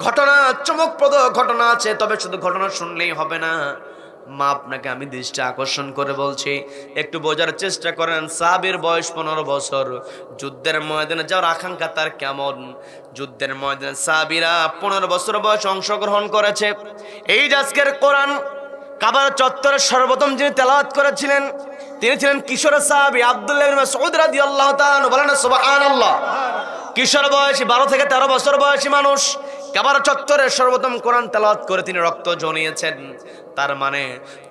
Speaker 1: ঘটনা চমকপ্রদ ঘটনা আছে, তবে শুধু ঘটনা শুনলেই হবে না। মা আপনাকে আমি দৃষ্টি আকর্ষণ করে বলছি, একটু বোঝার চেষ্টা করেন। সাহাবীর বয়স 15 বছর, যুদ্ধের ময়দানে যাওয়ার আকাঙ্ক্ষা তার কেমন। যুদ্ধের ময়দানে সাহাবীরা 15 বছর বয়স অংশগ্রহণ করেছে। এই যে আজকের কোরআন কাবার চত্বরে সর্বপ্রথম যিনি তেলাওয়াত করেছিলেন, তিনি ছিলেন কিশোর সাহাবী আব্দুল্লাহ ইবনে মাসউদ রাদিয়াল্লাহু তাআলা। বলেন সুবহানাল্লাহ। কিশোর বয়সী 12 থেকে 13 বছর বয়সী মানুষ কাবার চত্বরে সর্বপ্রথম কোরআন তেলাওয়াত করে তিনি রক্ত জড়িয়েছেন। তার মানে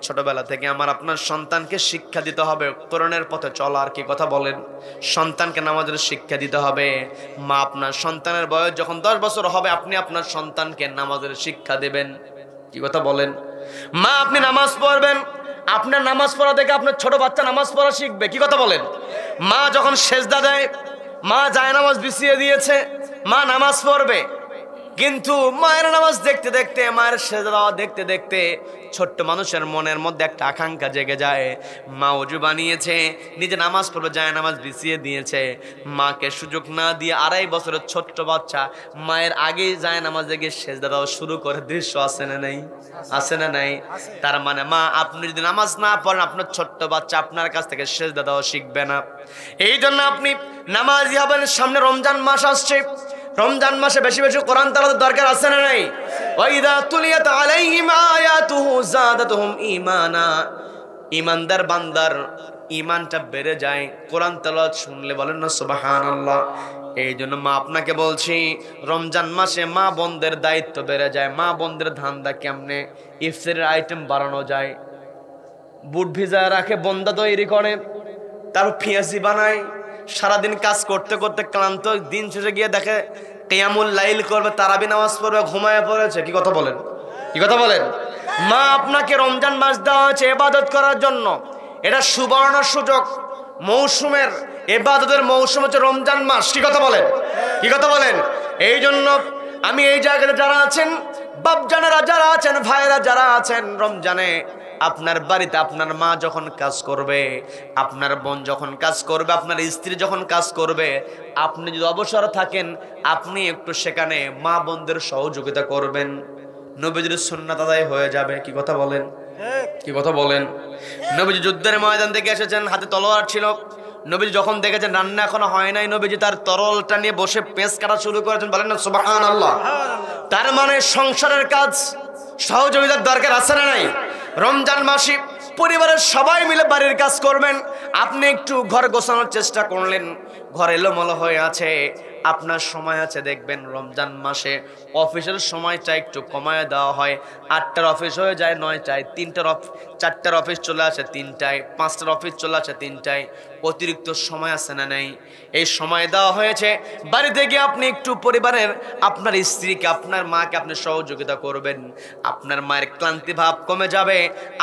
Speaker 1: ছোটবেলা থেকে আমার আপনার সন্তানকে শিক্ষা দিতে হবে কোরআনের পথে চলার। কি কথা বলেন? সন্তানকে নামাজের শিক্ষা দিতে হবে। মা আপনার সন্তানের বয়স যখন 10 বছর হবে, আপনি আপনার সন্তানকে নামাজের শিক্ষা দেবেন। কি কথা বলেন? মা আপনি নামাজ পড়বেন, আপনার নামাজ পড়া দেখে আপনার ছোট বাচ্চা নামাজ পড়া শিখবে। কি কথা বলেন? মা যখন সেজদা দেয়, মা জায়নামাজ বিছিয়ে দিয়েছে, মা নামাজ পড়বে, কিন্তু মায়ের নামাজ দেখতে দেখতে, মায়ের সেজদা দেখতে দেখতে ছোট্ট মানুষের মনের মধ্যে একটা আকাঙ্ক্ষা জেগে যায়। মা ওযু বানিয়েছে, নিজে নামাজ পড়বে, জায়নামাজ বিছিয়ে দিয়েছে। মাকে সুযোগ না দিয়ে 2.5 বছরের ছোট্ট বাচ্চা মায়ের আগেই জায়নামাজে গিয়ে সেজদা দেওয়া শুরু করে। দৃশ্য আছে না নাই? আছে না নাই? তার মানে মা আপনি যদি নামাজ না পড়েন, আপনার ছোট্ট বাচ্চা আপনার কাছ থেকে সেজদা দেওয়া শিখবে না। এই জন্য আপনি নামাজি হবেন। সামনে রমজান মাস আসছে, রমজান মাসে বেশি বেশি কোরআন তেলাওয়াতের দরকার আছে না নাই? ওয়াইদা তুলিয়াত আলাইহিম আয়াতুহু যাদাতুহুম ঈমানা। ঈমানদার বান্দার ঈমানটা বেড়ে যায় কোরআন তেলাওয়াত শুনলে। বলেন না সুবহানাল্লাহ। এই জন্য মা আপনাকে বলছি, রমজান মাসে মা বোনদের দায়িত্ব বেড়ে যায়। মা বোনদের ধান্দা কেমনে ইফতারের আইটেম বাড়ানো যায়। বুট ভিজায় রাখে, বন্দা তৈরি করে, তার পেঁয়াজি বানায়। সারাদিন কাজ করতে করতে ক্লান্ত, দিন শেষে গিয়ে দেখে কিয়ামুল লাইল করবে, তারাবি নামাজ পড়বে, ঘুমায় পড়েছে। কি কথা বলেন? কি কথা বলেন? মা আপনাকে রমজান মাস দেওয়া হয়েছে ইবাদত করার জন্য। এটা সুবর্ণ সুযোগ। মৌসুমের ইবাদতের মৌসুম হচ্ছে রমজান মাস। কি কথা বলেন? কি কথা বলেন? এই জন্য আমি এই জায়গাতে যারা আছেন, বাপজানেরা যারা আছেন, ভাইরা যারা আছেন, রমজানে আপনার বাড়িতে আপনার মা যখন কাজ করবে, আপনার বোন যখন কাজ করবে, আপনার স্ত্রী যখন কাজ করবে, আপনি যদি অবসর থাকেন, আপনি একটু সেখানে মা বোনদের সহযোগিতা করবেন। নবীজির সুন্নাত আদায় হয়ে যাবে। কি কথা বলেন? কি কথা বলেন? নবীজি যুদ্ধের ময়দান থেকে এসেছেন, হাতে তলোয়ার ছিল। নবীজি যখন দেখেছেন রান্না এখনো হয় নাই, নবীজি তার তরলটা নিয়ে বসে পেঁচ কাটা শুরু করেছেন। বলেন না সুবহানাল্লাহ। তার মানে সংসারের কাজ সহযোগিতার দরকার আছে না নাই? রমজান মাসে পরিবারের সবাই মিলে বাড়ির কাজ করবেন। আপনি একটু ঘর গোছানোর চেষ্টা করলেন, ঘর এলোমেলো হয়ে আছে, আপনার সময় আছে। দেখবেন রমজান মাসে অফিসের সময়টা একটু কমায় দেওয়া হয়। 8টার অফিস হয়ে যায় 9টায়, 4টার অফিস চলে আসে 3টায়, 5টার অফিস চলে আসে 3টায়। অতিরিক্ত সময় আছে না নেই? এই সময় দেওয়া হয়েছে, বাড়িতে গিয়ে আপনি একটু পরিবারের আপনার স্ত্রীকে, আপনার মাকে আপনি সহযোগিতা করবেন। আপনার মায়ের ক্লান্তি ভাব কমে যাবে,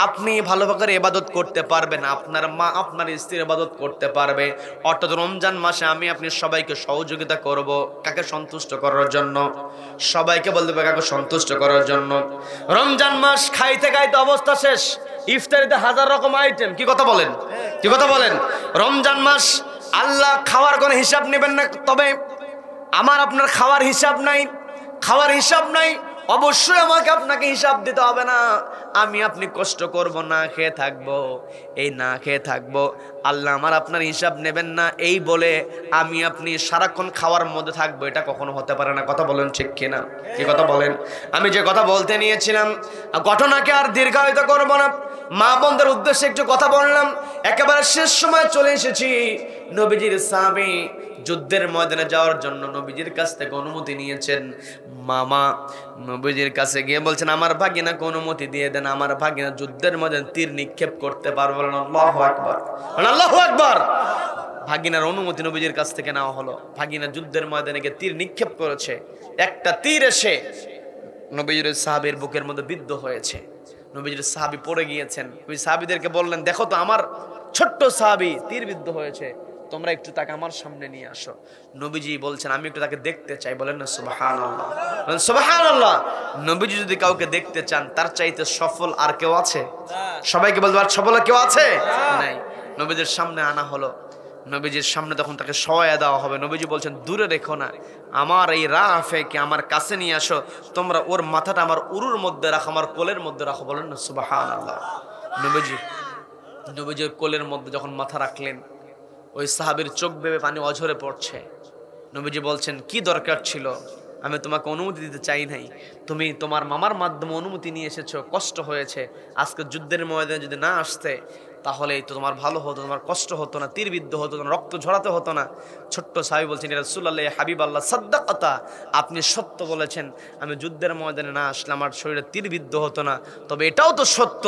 Speaker 1: আপনি ভালোভাবে ইবাদত করতে পারবেন, আপনার মা আপনার স্ত্রীর ইবাদত করতে পারবে। অর্থাৎ রমজান মাসে আমি আপনি সবাইকে সহযোগিতা করব, কাকে সন্তুষ্ট করার জন্য? সবাইকে বলতে হবে কাকে সন্তুষ্ট করার জন্য। রমজান মাস খাইতে খাইতে অবস্থা শেষ, ইফতারিতে হাজার রকম আইটেম। কি কথা বলেন? কি কথা বলেন? রমজান মাস আল্লাহ খাওয়ার কোনো হিসাব নেবেন না, তবে আমার আপনার খাওয়ার হিসাব নাই, খাওয়ার হিসাব নাই, অবশ্যই আমাকে আপনাকে হিসাব দিতে হবে না। আমি আপনি কষ্ট করব, না খেয়ে থাকবো, এই না খেয়ে থাকবো, আল্লাহ আমার আপনার হিসাব নেবেন না এই বলে আমি আপনি সারাক্ষণ খাওয়ার মধ্যে থাকবো, এটা কখনো হতে পারে না। কথা বলেন ঠিক কিনা? কি কথা বলেন? আমি যে কথা বলতে নিয়েছিলাম ঘটনাকে আর দীর্ঘায়িত করব না, মা বোনদের উদ্দেশ্যে একটু কথা বললাম। একেবারে শেষ সময় চলে এসেছি। নবীজির সাহাবী যুদ্ধের ময়দানে যাওয়ার জন্য নবীজির কাছ থেকে অনুমতি নিয়েছেন। মামা নবীজির কাছে গিয়ে বলছেন, আমার ভাগিনাকে অনুমতি দিয়ে দেন, আমার ভাগিনা যুদ্ধের ময়দানে তীর নিক্ষেপ করতে পারবে না। আল্লাহু আকবার, আল্লাহু আকবার। ভাগিনার অনুমতি নবীজির কাছ থেকে নেওয়া হলো। ভাগিনা যুদ্ধের ময়দানে গিয়ে তীর নিক্ষেপ করেছে, একটা তীর এসে নবীজির সাহাবীর বুকের মধ্যে বিদ্ধ হয়েছে। নবীজির সাহাবী পড়ে গিয়েছেন। ওই সাহাবীদেরকে বললেন, দেখো তো আমার ছোট্ট সাহাবী তীর বিদ্ধ হয়েছে, তোমরা একটু তাকে আমার সামনে নিয়ে আসো। নবীজি বলছেন, আমি একটু তাকে দেখতে চাই। বলেন না সুবহানাল্লাহ, বলেন সুবহানাল্লাহ। নবীজি যদি কাউকে দেখতে চান, তার চাইতে সফল আর কেউ আছে? সবাইকে বলতে পার সফল কেউ আছে? নাই। নবীজির সামনে আনা হলো। নবীজির সামনে তখন তাকে শোয়া দেওয়া হবে। নবীজি বলছেন, দূরে রেখো না, আমার এই রাফেকে আমার কাছে নিয়ে আসো, তোমরা ওর মাথাটা আমার উরুর মধ্যে রাখো, আমার কোলের মধ্যে রাখো। বলেন না সুবহানাল্লাহ। নবীজির কোলের মধ্যে যখন মাথা রাখলেন, ওই সাহাবীর চোখ বেয়ে পানি অঝরে পড়ছে। নবীজি বলছেন, কি দরকার ছিল? আমি তোমাকে অনুমতি দিতে চাই নাই, তুমি তোমার মামার মাধ্যমে অনুমতি নিয়ে এসেছো, কষ্ট হয়েছে। আজকে যুদ্ধের ময়দানে যদি না আসতে তাহলেই তো তোমার ভালো হতো, তোমার কষ্ট হতো না, তীরবিদ্ধ হতো না, রক্ত ঝরাতে হতো না। ছোট্ট সাহাবী বলছেন, ইয়া রাসূলুল্লাহ, হাবিব আল্লাহ, সাদ্দাকাতা, আপনি সত্য বলেছেন, আমি যুদ্ধের ময়দানে না আসলে আমার শরীরে তীরবিদ্ধ হতো না। তবে এটাও তো সত্য,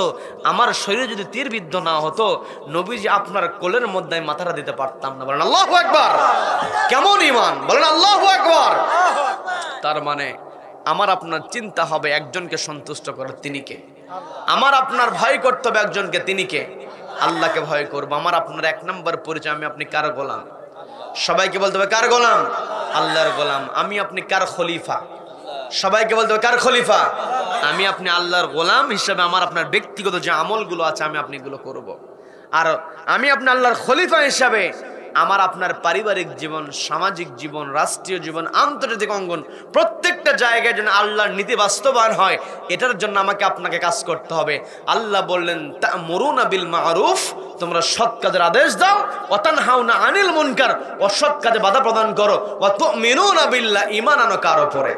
Speaker 1: আমার শরীরে যদি তীরবিদ্ধ না হতো, নবীজি আপনার কোলের মধ্যে আমি মাথাটা দিতে পারতাম না। বলেন আল্লাহু আকবার। কেমন ঈমান? বলেন আল্লাহু আকবার। তার মানে আমার আপনার চিন্তা হবে একজনকে সন্তুষ্ট করার, তিনি কে? আমার আপনার ভয় করতে হবে একজনকে, তিনি কে? আল্লাহকে ভয় করবো। আমার আপনার এক নম্বর পরিচয়, আমি আপনি কার গোলাম? সবাইকে বলতে হবে কার গোলাম? আল্লাহর গোলাম। আমি আপনি কার খলিফা? সবাইকে বলতে হবে কার খলিফা? আমি আপনি আল্লাহর গোলাম হিসেবে আমার আপনার ব্যক্তিগত যে আমলগুলো আছে আমি আপনি এগুলো করব। আর আমি আপনি আল্লাহর খলিফা হিসাবে আমার আপনার পারিবারিক জীবন, সামাজিক জীবন, রাষ্ট্রীয় জীবন, আন্তর্জাতিক অঙ্গন, প্রত্যেকটা জায়গায় যেন আল্লাহর নীতি বাস্তবায়ন হয়, এটার জন্য আমাকে আপনাকে কাজ করতে হবে। আল্লাহ বললেন, তা'মুরুনা বিল মা'রুফ, তোমরা সৎ কাজের আদেশ দাও, ওয়া তানহাউনা আনিল মুনকার, অসৎ কাজে বাধা প্রদান করো, ওয়া তু'মিনুনা বিল্লাহ, ঈমান আনো কার উপরে?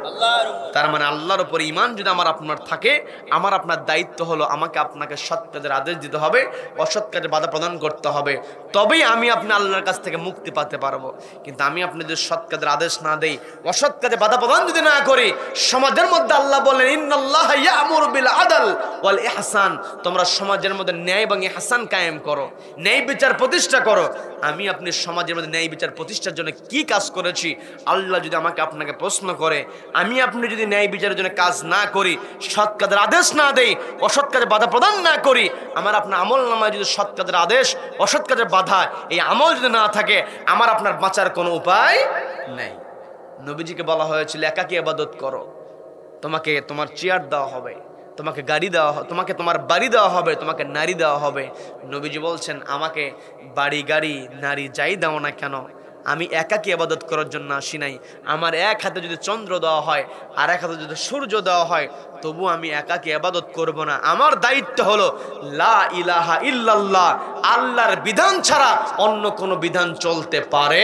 Speaker 1: তার মানে আল্লাহর উপরে ঈমান যদি আমার আপনার থাকে, আমার আপনার দায়িত্ব হলো আমাকে আপনাকে সৎ কাজের আদেশ দিতে হবে, অসৎ কাজে বাধা প্রদান করতে হবে, তবেই আমি আপনি আল্লাহর কাছ থেকে মুক্তি পেতে পারবো। কিন্তু আমি আপনি যদি সৎ কাজের আদেশ না দেই, অসৎ কাজে বাধা প্রদান যদি না করি, সমাজের মধ্যে আল্লাহ বলেন, ইন্নাল্লাহা ইয়া'মুরু বিল আদল ওয়াল ইহসান, তোমরা সমাজের মধ্যে ন্যায় এবং ইহসান কায়েম করো, ন্যায় বিচার প্রতিষ্ঠা করো। আমি আপনি সমাজের মধ্যে ন্যায় বিচার প্রতিষ্ঠার জন্য কি কাজ করেছি, আল্লাহ যদি আমাকে আপনাকে প্রশ্ন করে, আমি আপনি যদি ন্যায় বিচারের জন্য কাজ না করি, সৎ কাজের আদেশ না দেই, অসৎ কাজে বাধা প্রদান না করি, আমার আপনার আমল নামায় যদি সৎ কাজের আদেশ, অসৎ কাজের বাধা, এই আমল যদি না থাকে, আমার আপনার বাঁচার কোনো উপায় নেই। নবীজিকে বলা হয়েছিল, একাকী ইবাদত করো, তোমাকে তোমার চেয়ার দেওয়া হবে, তোমাকে গাড়ি দেওয়া হবে, তোমাকে তোমার বাড়ি দেওয়া হবে, তোমাকে নারী দেওয়া হবে। নবীজি বলছেন, আমাকে বাড়ি, গাড়ি, নারী যাই দাও না কেন, আমি একাকী ইবাদত করার জন্য আসি নাই। আমার এক হাতে যদি চন্দ্র দেওয়া হয়, আর এক হাতে যদি সূর্য দেওয়া হয়, তবু আমি একাকী ইবাদত করব না। আমার দায়িত্ব হলো লা ইলাহা ইল্লাল্লাহ, আল্লাহর বিধান ছাড়া অন্য কোনো বিধান চলতে পারে।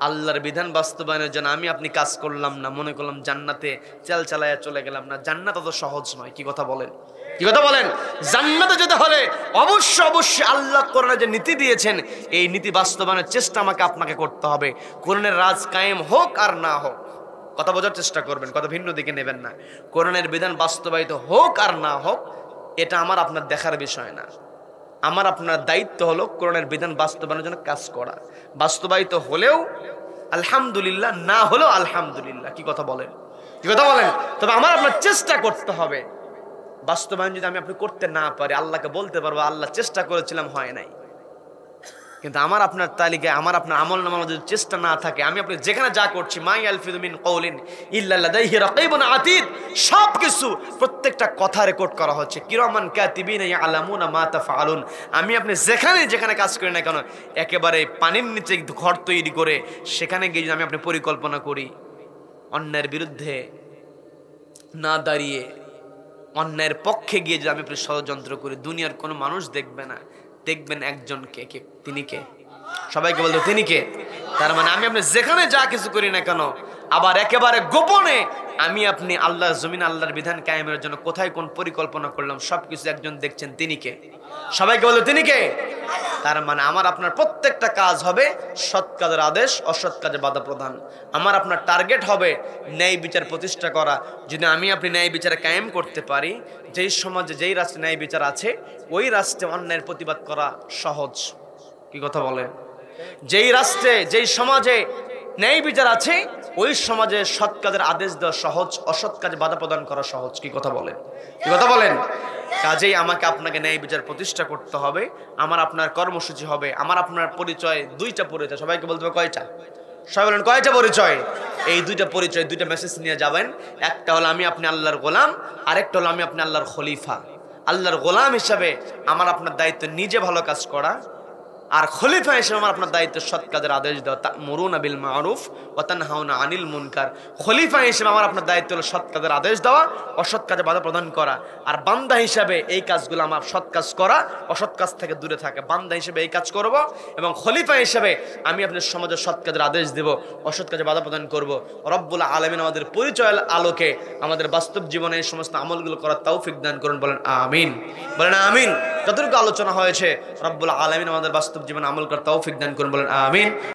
Speaker 1: আল্লাহর বিধান বাস্তবায়নের জন্য আমি আপনি কাজ করলাম না, মনে করলাম জান্নাতে চাল চালায়া চলে গেলাম না। জান্নাত অত সহজ নয়। কি কথা বলেন? কি কথা বলেন? জান্নাতে যেতে হলে অবশ্যই আল্লাহ কোরআনে যে নীতি দিয়েছেন, এই নীতি বাস্তবায়নের চেষ্টা আমাকে আপনাকে করতে হবে। কোরআনের রাজ কায়েম হোক আর না হোক, কথা বোঝার চেষ্টা করবেন, কথা ভিন্ন দিকে নেবেন না। কোরআনের বিধান বাস্তবায়িত হোক আর না হোক, এটা আমার আপনার দেখার বিষয় না। আমার আপনার দায়িত্ব হলো কোরআনের বিধান বাস্তবায়নের জন্য কাজ করা। বাস্তবায়িত হলেও আলহামদুলিল্লাহ, না হলেও আলহামদুলিল্লাহ। কি কথা বলেন? কি কথা বলেন? তবে আমার আপনার চেষ্টা করতে হবে। বাস্তবায়ন যদি আমি আপনি করতে না পারি, আল্লাহকে বলতে পারবো আল্লাহ চেষ্টা করেছিলাম, হয় নাই। কিন্তু আমার আপনার তালিকায় আমার আপনার আমল নামার যদি চেষ্টা না থাকে, আমি আপনি যেখানে যা করছি, মা ইয়ালফিযু মিন কওলিন ইল্লা লাদাইহি রাকীবুন আতীদ, সবকিছু প্রত্যেকটা কথা রেকর্ড করা হচ্ছে। কিরামান কাতিবিনা ইয়ালামুনা মা তাফআলুন। আমি আপনি যেখানে যেখানে কাজ করি না কেন, একেবারে পানির নিচে ঘর তৈরি করে সেখানে গিয়ে যদি আমি আপনি পরিকল্পনা করি, অন্যায়ের বিরুদ্ধে না দাঁড়িয়ে অন্যায়ের পক্ষে গিয়ে যদি আমি আপনি ষড়যন্ত্র করি, দুনিয়ার কোনো মানুষ দেখবে না, দেখবেন একজনকে। কে? তিনি কে? সবাইকে বলতো তিনি কে? তার মানে আমি আপনি যেখানে যা কিছু করি না কেন, আবার একেবারে গোপনে আমি আপনি আল্লাহর জমিন, আল্লাহর বিধান কায়েমের জন্য কোথায় কোন পরিকল্পনা করলাম, সবকিছু একজন দেখছেন, তিনি কে? সবাইকে বলতো তিনি কে? তার মানে আমার আপনার প্রত্যেকটা কাজ হবে সৎ কাজের আদেশ, অসৎ কাজে বাধা প্রদান। আমার আপনার টার্গেট হবে ন্যায় বিচার প্রতিষ্ঠা করা। যদি আমি আপনি ন্যায় বিচারে কায়েম করতে পারি, যেই সমাজে যেই রাষ্ট্রে ন্যায় বিচার আছে, ওই রাষ্ট্রে অন্যায়ের প্রতিবাদ করা সহজ। কি কথা বলেন? যেই রাষ্ট্রে যেই সমাজে ন্যায় বিচার আছে, ওই সমাজে সৎ কাজের আদেশ দেওয়া সহজ, অসৎ কাজে বাধা প্রদান করা সহজ। কি কথা বলেন? কি কথা বলেন? কাজেই আমাকে আপনাকে ন্যায় বিচার প্রতিষ্ঠা করতে হবে। আমার আপনার কর্মসূচি হবে, আমার আপনার পরিচয়, দুইটা পরিচয়। সবাইকে বলতে হবে কয়টা? সবাই বলেন কয়টা পরিচয়? এই দুইটা পরিচয়, দুইটা মেসেজ নিয়ে যাবেন। একটা হলো আমি আপনি আল্লাহর গোলাম, আরেকটা হলো আমি আপনি আল্লাহর খলিফা। আল্লাহর গোলাম হিসাবে আমার আপনার দায়িত্ব নিজে ভালো কাজ করা, আর খলিফা হিসেবে আমার আপনার দায়িত্ব সৎ কাজের আদেশ দেওয়া। তা'মুরুনা বিল মা'রুফ ওয়া তানহাউনা আনিল মুনকার। খলিফা হিসেবে আমার আপনার দায়িত্ব হলো সৎ কাজের আদেশ দেওয়া, অসৎ কাজে বাধা প্রদান করা। আর বান্দা হিসাবে এই কাজগুলো আমার সৎ কাজ করা, অসৎ কাজ থেকে দূরে থাকা। বান্দা হিসেবে এই কাজ করব, এবং খলিফা হিসেবে আমি আপনার সমাজে সৎ কাজের আদেশ দেব, অসৎ কাজে বাধা প্রদান করব। রব্বুল আলামিন আমাদের পরিচয়ের আলোকে আমাদের বাস্তব জীবনে এই সমস্ত আমলগুলো করার তৌফিক দান করুন। বলেন আমিন। বলেন আমিন। যতটুকু আলোচনা হয়েছে রব্বুল আলামিন আমাদের বাস্তব জীবনে আমল করার তৌফিক দান করুন। বলেন আমিন।